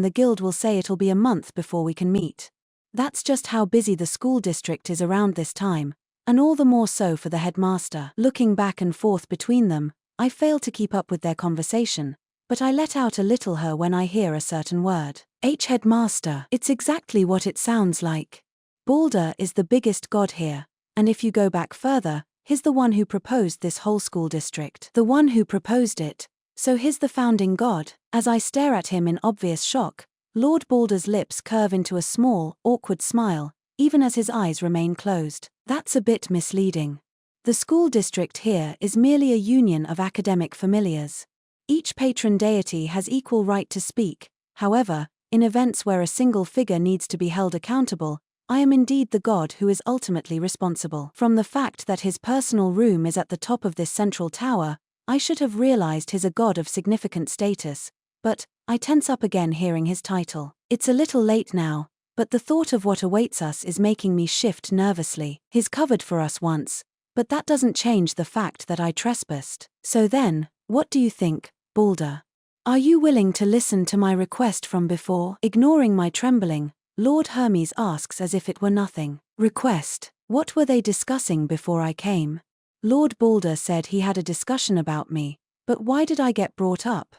the guild will say it'll be a month before we can meet. That's just how busy the school district is around this time, and all the more so for the headmaster. Looking back and forth between them, I fail to keep up with their conversation, but I let out a little when I hear a certain word. Headmaster. It's exactly what it sounds like. Balder is the biggest god here, and if you go back further, he's the one who proposed this whole school district. The one who proposed it, so he's the founding god. As I stare at him in obvious shock, Lord Balder's lips curve into a small, awkward smile, even as his eyes remain closed. That's a bit misleading. The school district here is merely a union of academic familiars. Each patron deity has equal right to speak. However, in events where a single figure needs to be held accountable, I am indeed the god who is ultimately responsible. From the fact that his personal room is at the top of this central tower, I should have realized he's a god of significant status, but I tense up again hearing his title. It's a little late now, but the thought of what awaits us is making me shift nervously. He's covered for us once, but that doesn't change the fact that I trespassed. So then, what do you think, Balder? Are you willing to listen to my request from before? Ignoring my trembling, Lord Hermes asks as if it were nothing. Request? What were they discussing before I came? Lord Balder said he had a discussion about me, but why did I get brought up?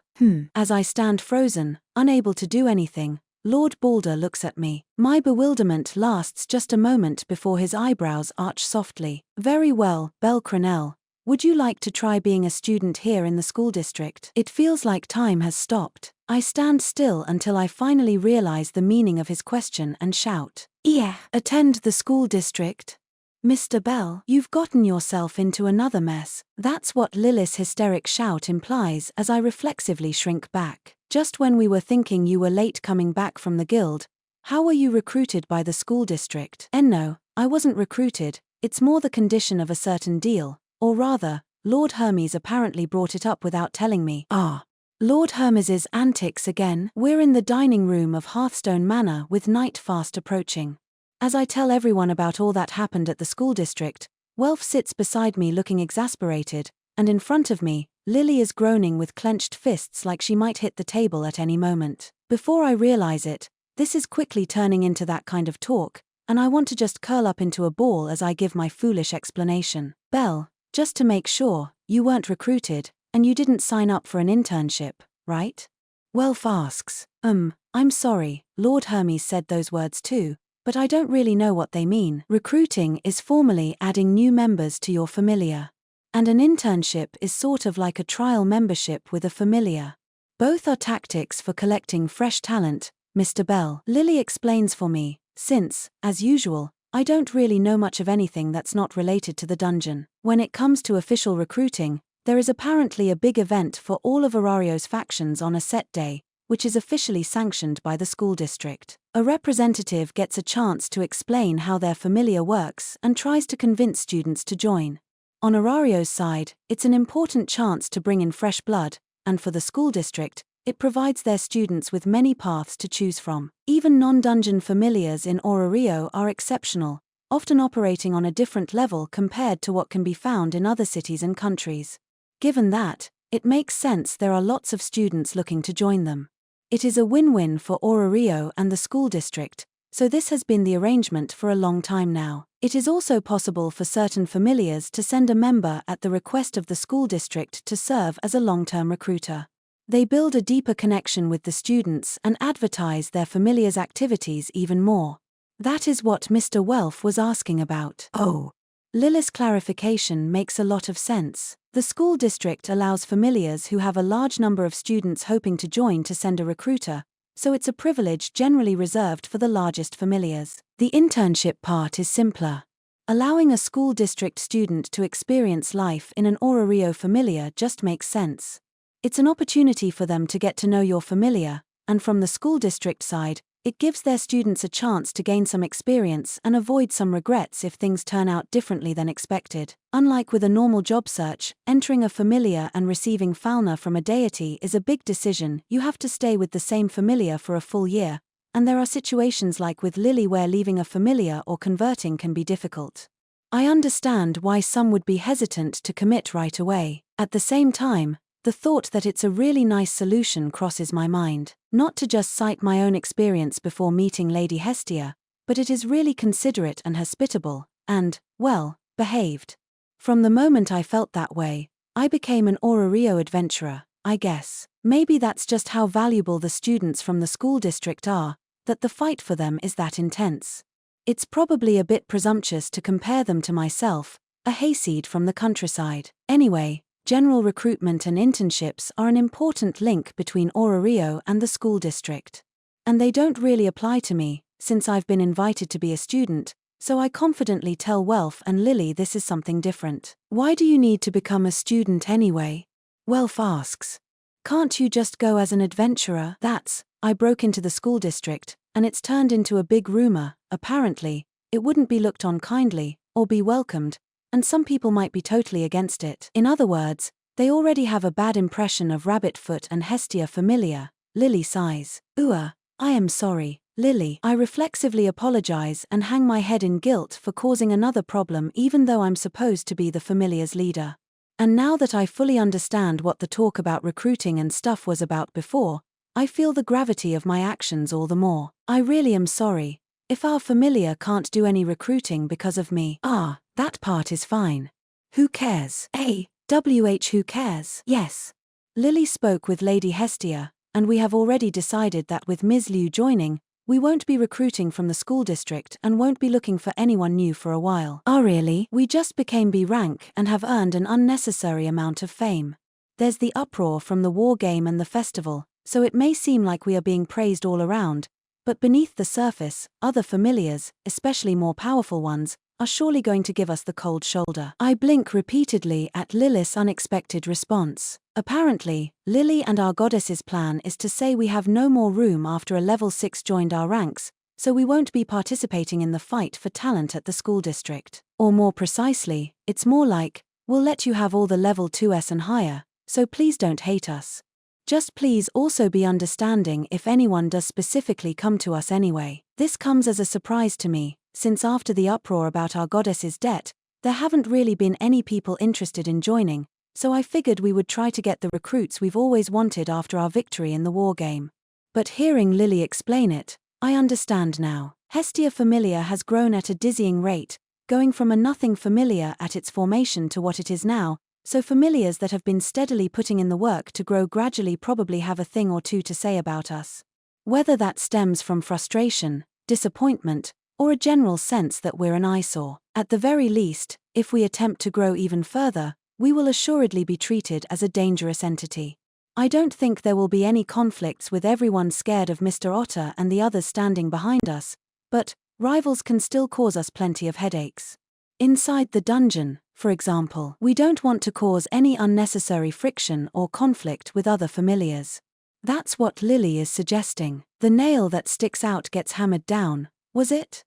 As I stand frozen, unable to do anything, Lord Balder looks at me. My bewilderment lasts just a moment before his eyebrows arch softly. Very well, Belle Crenelle. Would you like to try being a student here in the school district? It feels like time has stopped. I stand still until I finally realize the meaning of his question and shout. Yeah. Attend the school district? Mr. Bell, you've gotten yourself into another mess. That's what Lilith's hysteric shout implies as I reflexively shrink back. Just when we were thinking you were late coming back from the guild, how were you recruited by the school district? No, I wasn't recruited, it's more the condition of a certain deal. Or rather, Lord Hermes apparently brought it up without telling me. Lord Hermes's antics again. We're in the dining room of Hearthstone Manor with night fast approaching. As I tell everyone about all that happened at the school district, Welf sits beside me looking exasperated, and in front of me, Lily is groaning with clenched fists like she might hit the table at any moment. Before I realize it, this is quickly turning into that kind of talk, and I want to just curl up into a ball as I give my foolish explanation. Belle, just to make sure, you weren't recruited, and you didn't sign up for an internship, right? Welf asks. I'm sorry, Lord Hermes said those words too, but I don't really know what they mean. Recruiting is formally adding new members to your familiar. And an internship is sort of like a trial membership with a familiar. Both are tactics for collecting fresh talent, Mr. Bell. Lily explains for me, since, as usual, I don't really know much of anything that's not related to the dungeon. When it comes to official recruiting, there is apparently a big event for all of Arario's factions on a set day, which is officially sanctioned by the school district. A representative gets a chance to explain how their familiar works and tries to convince students to join. On Arario's side, it's an important chance to bring in fresh blood, and for the school district, it provides their students with many paths to choose from. Even non-dungeon familiars in Orario are exceptional, often operating on a different level compared to what can be found in other cities and countries. Given that, it makes sense there are lots of students looking to join them. It is a win-win for Orario and the school district, so this has been the arrangement for a long time now. It is also possible for certain familiars to send a member at the request of the school district to serve as a long-term recruiter. They build a deeper connection with the students and advertise their familiars' activities even more. That is what Mr. Welf was asking about. Oh. Lily's clarification makes a lot of sense. The school district allows familiars who have a large number of students hoping to join to send a recruiter, so it's a privilege generally reserved for the largest familiars. The internship part is simpler. Allowing a school district student to experience life in an Orario familiar just makes sense. It's an opportunity for them to get to know your familiar, and from the school district side, it gives their students a chance to gain some experience and avoid some regrets if things turn out differently than expected. Unlike with a normal job search, entering a familiar and receiving Falna from a deity is a big decision. You have to stay with the same familiar for a full year, and there are situations like with Lily where leaving a familiar or converting can be difficult. I understand why some would be hesitant to commit right away. At the same time, the thought that it's a really nice solution crosses my mind. Not to just cite my own experience before meeting Lady Hestia, but it is really considerate and hospitable, and, well, behaved. From the moment I felt that way, I became an Orario adventurer, I guess. Maybe that's just how valuable the students from the school district are, that the fight for them is that intense. It's probably a bit presumptuous to compare them to myself, a hayseed from the countryside. Anyway, general recruitment and internships are an important link between Orario and the school district. And they don't really apply to me, since I've been invited to be a student, so I confidently tell Welf and Lily this is something different. Why do you need to become a student anyway? Welf asks. Can't you just go as an adventurer? I broke into the school district, and it's turned into a big rumor. Apparently, it wouldn't be looked on kindly, or be welcomed, and some people might be totally against it. In other words, they already have a bad impression of Rabbitfoot and Hestia familiar. Lily sighs. I am sorry, Lily. I reflexively apologize and hang my head in guilt for causing another problem even though I'm supposed to be the familiar's leader. And now that I fully understand what the talk about recruiting and stuff was about before, I feel the gravity of my actions all the more. I really am sorry. If our familiar can't do any recruiting because of me, that part is fine. Who cares? Who cares? Yes. Lily spoke with Lady Hestia, and we have already decided that with Ms. Liu joining, we won't be recruiting from the school district and won't be looking for anyone new for a while. Really? We just became B rank and have earned an unnecessary amount of fame. There's the uproar from the war game and the festival, so it may seem like we are being praised all around, but beneath the surface, other familiars, especially more powerful ones, are surely going to give us the cold shoulder. I blink repeatedly at Lilith's unexpected response. Apparently, Lily and our goddess's plan is to say we have no more room after a level 6 joined our ranks, so we won't be participating in the fight for talent at the school district. Or more precisely, it's more like, we'll let you have all the level 2s and higher, so please don't hate us. Just please also be understanding if anyone does specifically come to us anyway. This comes as a surprise to me, since after the uproar about our goddess's debt, there haven't really been any people interested in joining, so I figured we would try to get the recruits we've always wanted after our victory in the war game. But hearing Lily explain it, I understand now. Hestia Familiar has grown at a dizzying rate, going from a nothing familiar at its formation to what it is now, so familiars that have been steadily putting in the work to grow gradually probably have a thing or two to say about us. Whether that stems from frustration, disappointment, or a general sense that we're an eyesore. At the very least, if we attempt to grow even further, we will assuredly be treated as a dangerous entity. I don't think there will be any conflicts with everyone scared of Mr. Otter and the others standing behind us, but rivals can still cause us plenty of headaches. Inside the dungeon, for example, we don't want to cause any unnecessary friction or conflict with other familiars. That's what Lily is suggesting. The nail that sticks out gets hammered down, was it?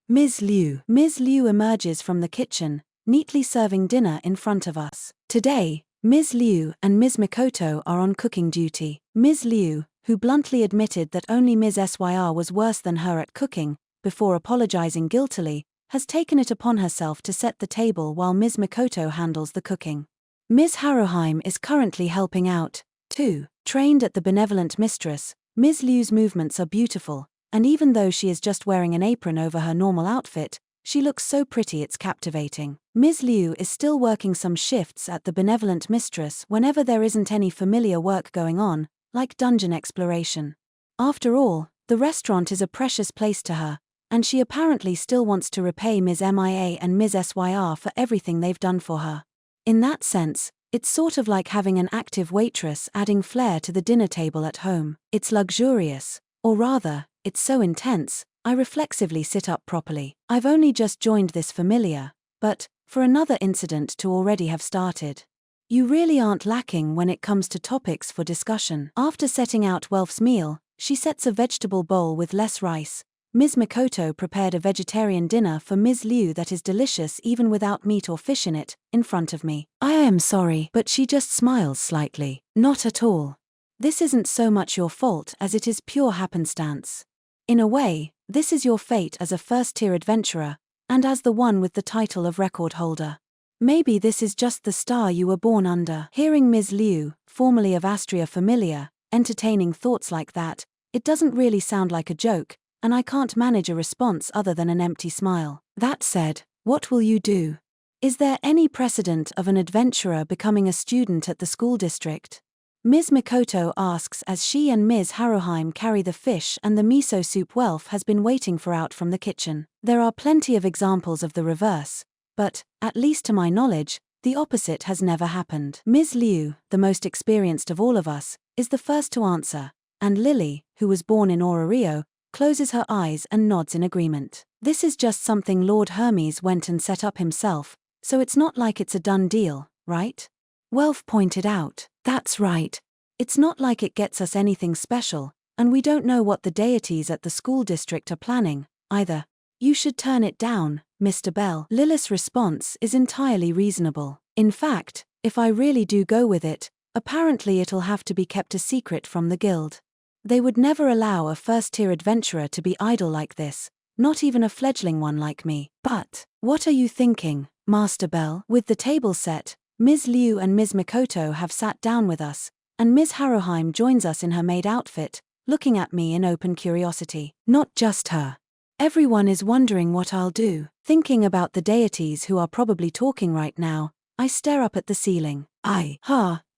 Ms. Liu. Ms. Liu emerges from the kitchen, neatly serving dinner in front of us. Today, Ms. Liu and Ms. Mikoto are on cooking duty. Ms. Liu, who bluntly admitted that only Ms. Syr was worse than her at cooking, before apologizing guiltily, has taken it upon herself to set the table while Ms. Mikoto handles the cooking. Ms. Haruheim is currently helping out, too. Trained at the benevolent mistress, Ms. Liu's movements are beautiful, and even though she is just wearing an apron over her normal outfit, she looks so pretty it's captivating. Ms. Liu is still working some shifts at the benevolent mistress whenever there isn't any familiar work going on, like dungeon exploration. After all, the restaurant is a precious place to her, and she apparently still wants to repay Ms. MIA and Ms. SYR for everything they've done for her. In that sense, it's sort of like having an active waitress adding flair to the dinner table at home. It's luxurious, or rather, it's so intense, I reflexively sit up properly. I've only just joined this familiar, but, for another incident to already have started. You really aren't lacking when it comes to topics for discussion. After setting out Welf's meal, she sets a vegetable bowl with less rice. Ms. Mikoto prepared a vegetarian dinner for Ms. Liu that is delicious even without meat or fish in it, in front of me. I am sorry, but she just smiles slightly. Not at all. This isn't so much your fault as it is pure happenstance. In a way, this is your fate as a first-tier adventurer, and as the one with the title of record holder. Maybe this is just the star you were born under. Hearing Ms. Liu, formerly of Astria Familia, entertaining thoughts like that, it doesn't really sound like a joke, and I can't manage a response other than an empty smile. That said, what will you do? Is there any precedent of an adventurer becoming a student at the school district? Ms. Mikoto asks as she and Ms. Haruheim carry the fish and the miso soup Welf has been waiting for out from the kitchen. There are plenty of examples of the reverse, but, at least to my knowledge, the opposite has never happened. Ms. Liu, the most experienced of all of us, is the first to answer, and Lily, who was born in Orario, closes her eyes and nods in agreement. This is just something Lord Hermes went and set up himself, so it's not like it's a done deal, right? Welf pointed out. That's right. It's not like it gets us anything special, and we don't know what the deities at the school district are planning, either. You should turn it down, Mr. Bell. Lilith's response is entirely reasonable. In fact, if I really do go with it, apparently it'll have to be kept a secret from the guild. They would never allow a first-tier adventurer to be idle like this, not even a fledgling one like me. But, what are you thinking, Master Bell? With the table set, Ms. Liu and Ms. Mikoto have sat down with us, and Ms. Haruheim joins us in her maid outfit, looking at me in open curiosity. Not just her. Everyone is wondering what I'll do. Thinking about the deities who are probably talking right now, I stare up at the ceiling.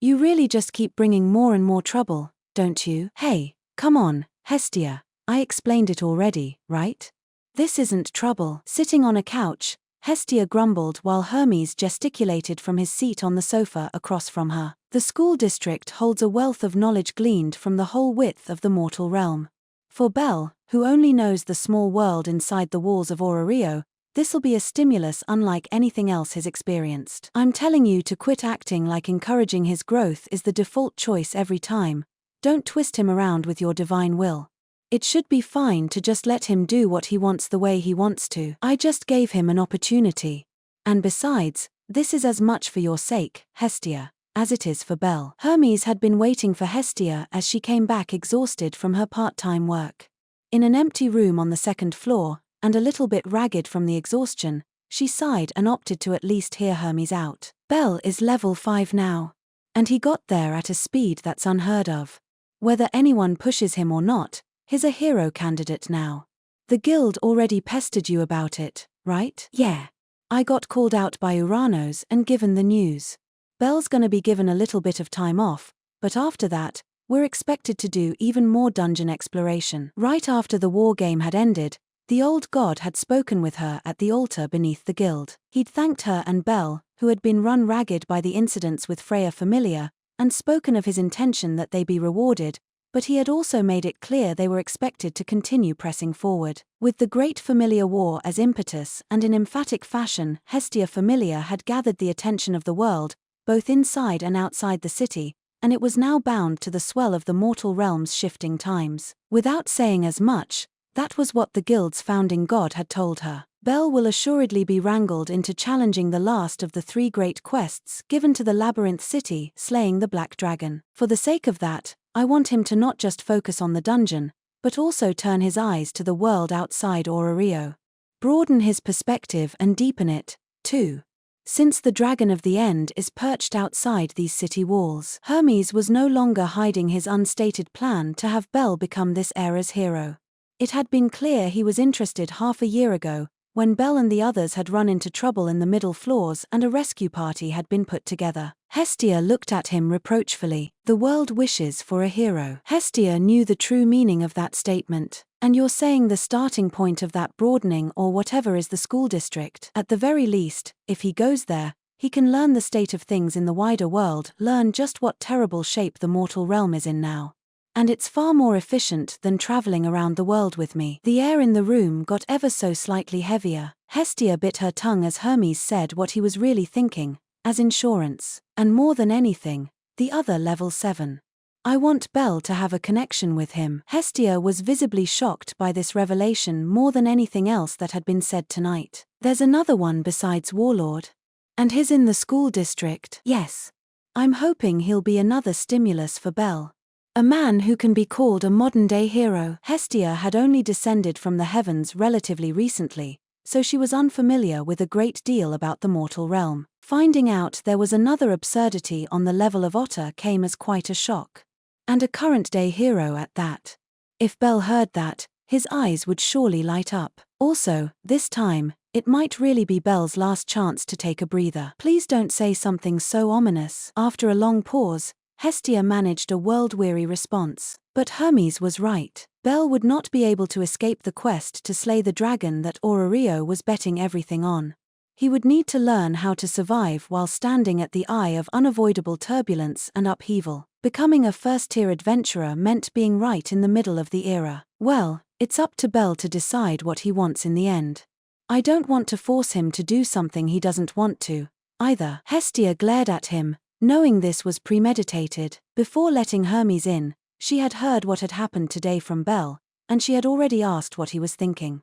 You really just keep bringing more and more trouble, don't you? Hey, come on, Hestia, I explained it already, right? This isn't trouble. Sitting on a couch, Hestia grumbled while Hermes gesticulated from his seat on the sofa across from her. The school district holds a wealth of knowledge gleaned from the whole width of the mortal realm. For Bell, who only knows the small world inside the walls of Orario, this'll be a stimulus unlike anything else he's experienced. I'm telling you to quit acting like encouraging his growth is the default choice every time. Don't twist him around with your divine will. It should be fine to just let him do what he wants the way he wants to. I just gave him an opportunity. And besides, this is as much for your sake, Hestia, as it is for Bell. Hermes had been waiting for Hestia as she came back exhausted from her part-time work. In an empty room on the second floor, and a little bit ragged from the exhaustion, she sighed and opted to at least hear Hermes out. Bell is level 5 now. And he got there at a speed that's unheard of. Whether anyone pushes him or not, he's a hero candidate now. The guild already pestered you about it, right? Yeah. I got called out by Uranos and given the news. Bell's gonna be given a little bit of time off, but after that, we're expected to do even more dungeon exploration. Right after the war game had ended, the old god had spoken with her at the altar beneath the guild. He'd thanked her and Bell, who had been run ragged by the incidents with Freya Familia, and spoken of his intention that they be rewarded, but he had also made it clear they were expected to continue pressing forward. With the Great Familiar War as impetus and in emphatic fashion, Hestia Familia had gathered the attention of the world, both inside and outside the city, and it was now bound to the swell of the mortal realm's shifting times. Without saying as much, that was what the guild's founding god had told her. Bell will assuredly be wrangled into challenging the last of the 3 great quests given to the Labyrinth City, slaying the Black Dragon. For the sake of that, I want him to not just focus on the dungeon, but also turn his eyes to the world outside Orario. broaden his perspective and deepen it, too. Since the Dragon of the End is perched outside these city walls, Hermes was no longer hiding his unstated plan to have Belle become this era's hero. It had been clear he was interested half a year ago, when Belle and the others had run into trouble in the middle floors and a rescue party had been put together. Hestia looked at him reproachfully. The world wishes for a hero. Hestia knew the true meaning of that statement. And you're saying the starting point of that broadening or whatever is the school district. At the very least, if he goes there, he can learn the state of things in the wider world, learn just what terrible shape the mortal realm is in now. And it's far more efficient than traveling around the world with me. The air in the room got ever so slightly heavier. Hestia bit her tongue as Hermes said what he was really thinking, as insurance, and more than anything, the other level 7. I want Belle to have a connection with him. Hestia was visibly shocked by this revelation more than anything else that had been said tonight. There's another one besides Warlord. And his in the school district. Yes. I'm hoping he'll be another stimulus for Belle. A man who can be called a modern-day hero. Hestia had only descended from the heavens relatively recently, so she was unfamiliar with a great deal about the mortal realm. Finding out there was another absurdity on the level of Otter came as quite a shock. And a current-day hero at that. If Belle heard that, his eyes would surely light up. Also, this time, it might really be Belle's last chance to take a breather. Please don't say something so ominous. After a long pause, Hestia managed a world-weary response. But Hermes was right. Belle would not be able to escape the quest to slay the dragon that Orario was betting everything on. He would need to learn how to survive while standing at the eye of unavoidable turbulence and upheaval. Becoming a first-tier adventurer meant being right in the middle of the era. Well, it's up to Belle to decide what he wants in the end. I don't want to force him to do something he doesn't want to, either. Hestia glared at him, knowing this was premeditated. Before letting Hermes in, she had heard what had happened today from Belle, and she had already asked what he was thinking.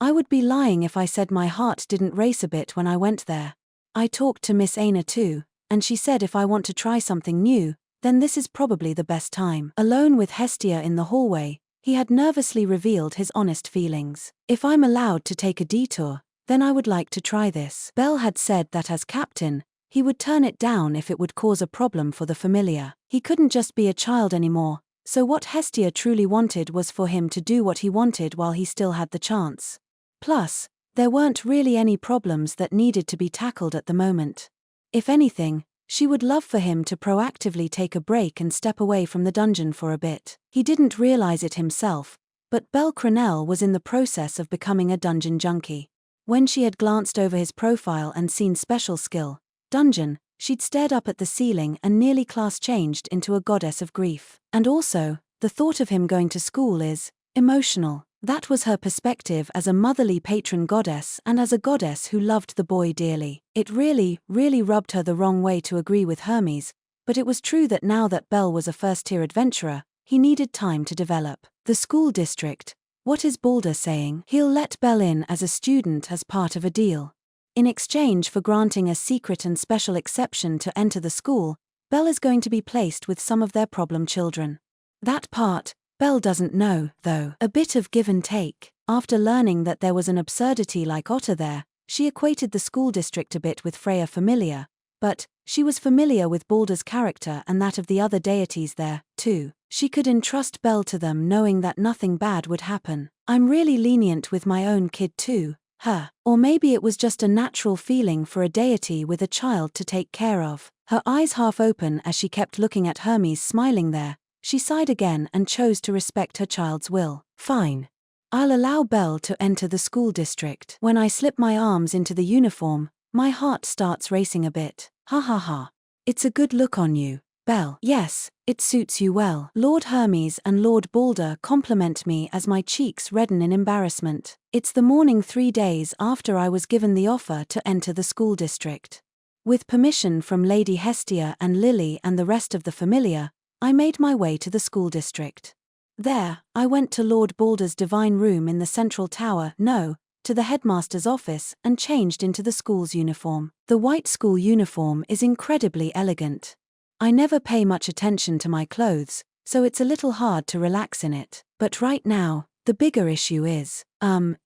I would be lying if I said my heart didn't race a bit when I went there. I talked to Miss Aina too, and she said if I want to try something new, then this is probably the best time. Alone with Hestia in the hallway, he had nervously revealed his honest feelings. If I'm allowed to take a detour, then I would like to try this. Belle had said that as captain, he would turn it down if it would cause a problem for the familiar. He couldn't just be a child anymore, so what Hestia truly wanted was for him to do what he wanted while he still had the chance. Plus, there weren't really any problems that needed to be tackled at the moment. If anything, she would love for him to proactively take a break and step away from the dungeon for a bit. He didn't realize it himself, but Belle Crenelle was in the process of becoming a dungeon junkie. When she had glanced over his profile and seen special skill, dungeon, she'd stared up at the ceiling and nearly class-changed into a goddess of grief. And also, the thought of him going to school is emotional. That was her perspective as a motherly patron goddess and as a goddess who loved the boy dearly. It really, really rubbed her the wrong way to agree with Hermes, but it was true that now that Belle was a first-tier adventurer, he needed time to develop. The school district. What is Balder saying? He'll let Belle in as a student as part of a deal. In exchange for granting a secret and special exception to enter the school, Belle is going to be placed with some of their problem children. That part, Belle doesn't know, though. A bit of give and take. After learning that there was an absurdity like Otter there, she equated the school district a bit with Freya familiar, but she was familiar with Balder's character and that of the other deities there, too. She could entrust Belle to them knowing that nothing bad would happen. I'm really lenient with my own kid too, her. Or maybe it was just a natural feeling for a deity with a child to take care of. Her eyes half open as she kept looking at Hermes smiling there. She sighed again and chose to respect her child's will. Fine. I'll allow Belle to enter the school district. When I slip my arms into the uniform, my heart starts racing a bit. Ha ha ha. It's a good look on you, Belle. Yes, it suits you well. Lord Hermes and Lord Balder compliment me as my cheeks redden in embarrassment. It's the morning 3 days after I was given the offer to enter the school district. With permission from Lady Hestia and Lily and the rest of the familiar, I made my way to the school district. There, I went to Lord Balder's divine room in the central tower, to the headmaster's office and changed into the school's uniform. The white school uniform is incredibly elegant. I never pay much attention to my clothes, so it's a little hard to relax in it. But right now, The bigger issue is,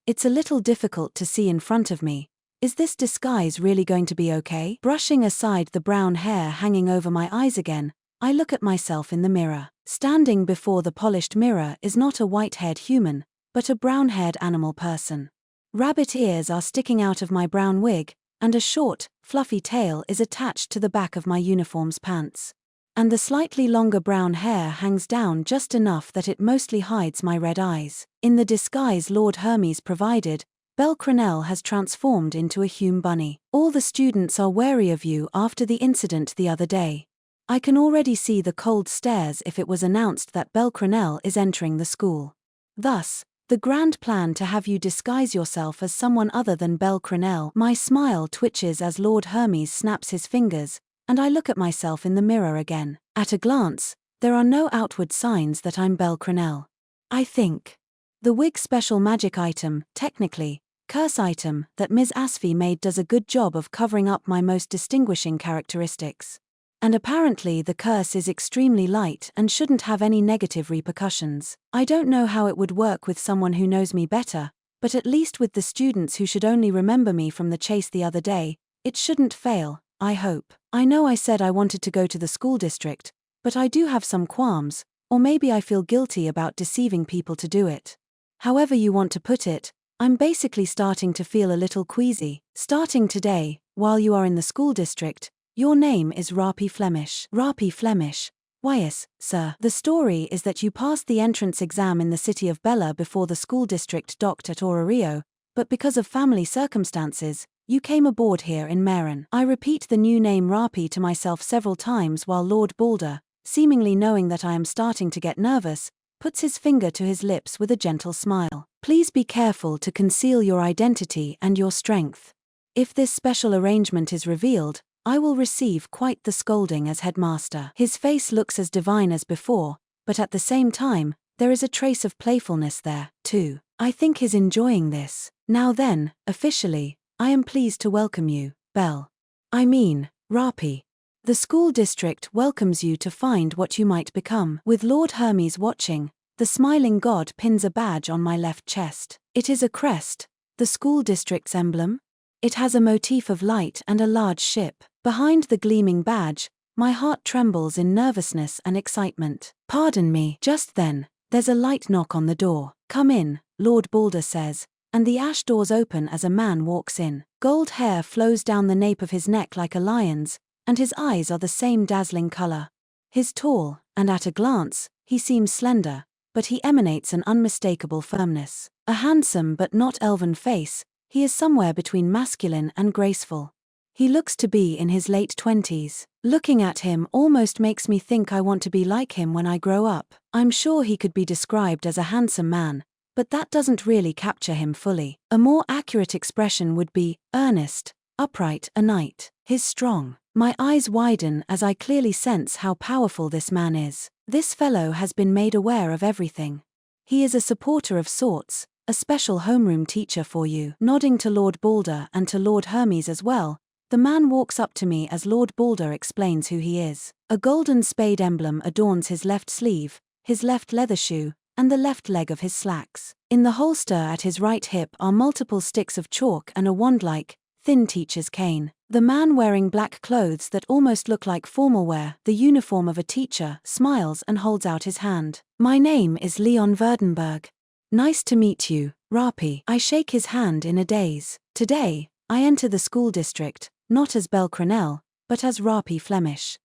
it's a little difficult to see in front of me. Is this disguise really going to be okay? Brushing aside the brown hair hanging over my eyes again, I look at myself in the mirror. Standing before the polished mirror is not a white-haired human, but a brown-haired animal person. Rabbit ears are sticking out of my brown wig, and a short, fluffy tail is attached to the back of my uniform's pants. And the slightly longer brown hair hangs down just enough that it mostly hides my red eyes. In the disguise Lord Hermes provided, Belle Crenelle has transformed into a Hume bunny. All the students are wary of you after the incident the other day. I can already see the cold stares if it was announced that Belle Crenelle is entering the school. Thus, the grand plan to have you disguise yourself as someone other than Belle Crenelle. My smile twitches as Lord Hermes snaps his fingers, and I look at myself in the mirror again. At a glance, there are no outward signs that I'm Belle Crenelle. I think. The wig special magic item, technically, curse item, that Ms. Asfi made does a good job of covering up my most distinguishing characteristics. And apparently the curse is extremely light and shouldn't have any negative repercussions. I don't know how it would work with someone who knows me better, but at least with the students who should only remember me from the chase the other day, it shouldn't fail, I hope. I know I said I wanted to go to the school district, but I do have some qualms, or maybe I feel guilty about deceiving people to do it. However you want to put it, I'm basically starting to feel a little queasy. Starting today, while you are in the school district, your name is Rapi Flemish. Rapi Flemish. Why yes, sir. The story is that you passed the entrance exam in the city of Bella before the school district docked at Orario, but because of family circumstances, you came aboard here in Meren. I repeat the new name Rapi to myself several times while Lord Balder, seemingly knowing that I am starting to get nervous, puts his finger to his lips with a gentle smile. Please be careful to conceal your identity and your strength. If this special arrangement is revealed, I will receive quite the scolding as headmaster. His face looks as divine as before, but at the same time, there is a trace of playfulness there, too. I think he's enjoying this. Now then, officially, I am pleased to welcome you, Belle. I mean, Rapi. The school district welcomes you to find what you might become. With Lord Hermes watching, the smiling god pins a badge on my left chest. It is a crest, the school district's emblem. It has a motif of light and a large ship. Behind the gleaming badge, my heart trembles in nervousness and excitement. Pardon me. Just then, there's a light knock on the door. Come in, Lord Balder says, and the ash doors open as a man walks in. Gold hair flows down the nape of his neck like a lion's, and his eyes are the same dazzling color. He's tall, and at a glance, he seems slender, but he emanates an unmistakable firmness. A handsome but not elven face, he is somewhere between masculine and graceful. He looks to be in his late 20s. Looking at him almost makes me think I want to be like him when I grow up. I'm sure he could be described as a handsome man, but that doesn't really capture him fully. A more accurate expression would be earnest, upright, a knight. He's strong. My eyes widen as I clearly sense how powerful this man is. This fellow has been made aware of everything. He is a supporter of sorts, a special homeroom teacher for you. Nodding to Lord Balder and to Lord Hermes as well, the man walks up to me as Lord Balder explains who he is. A golden spade emblem adorns his left sleeve, his left leather shoe, and the left leg of his slacks. In the holster at his right hip are multiple sticks of chalk and a wand-like, thin teacher's cane. The man wearing black clothes that almost look like formal wear, the uniform of a teacher, smiles and holds out his hand. My name is Leon Verdenberg. Nice to meet you, Rapi. I shake his hand in a daze. Today, I enter the school district, not as Belle Crenelle, but as Rapi Flemish.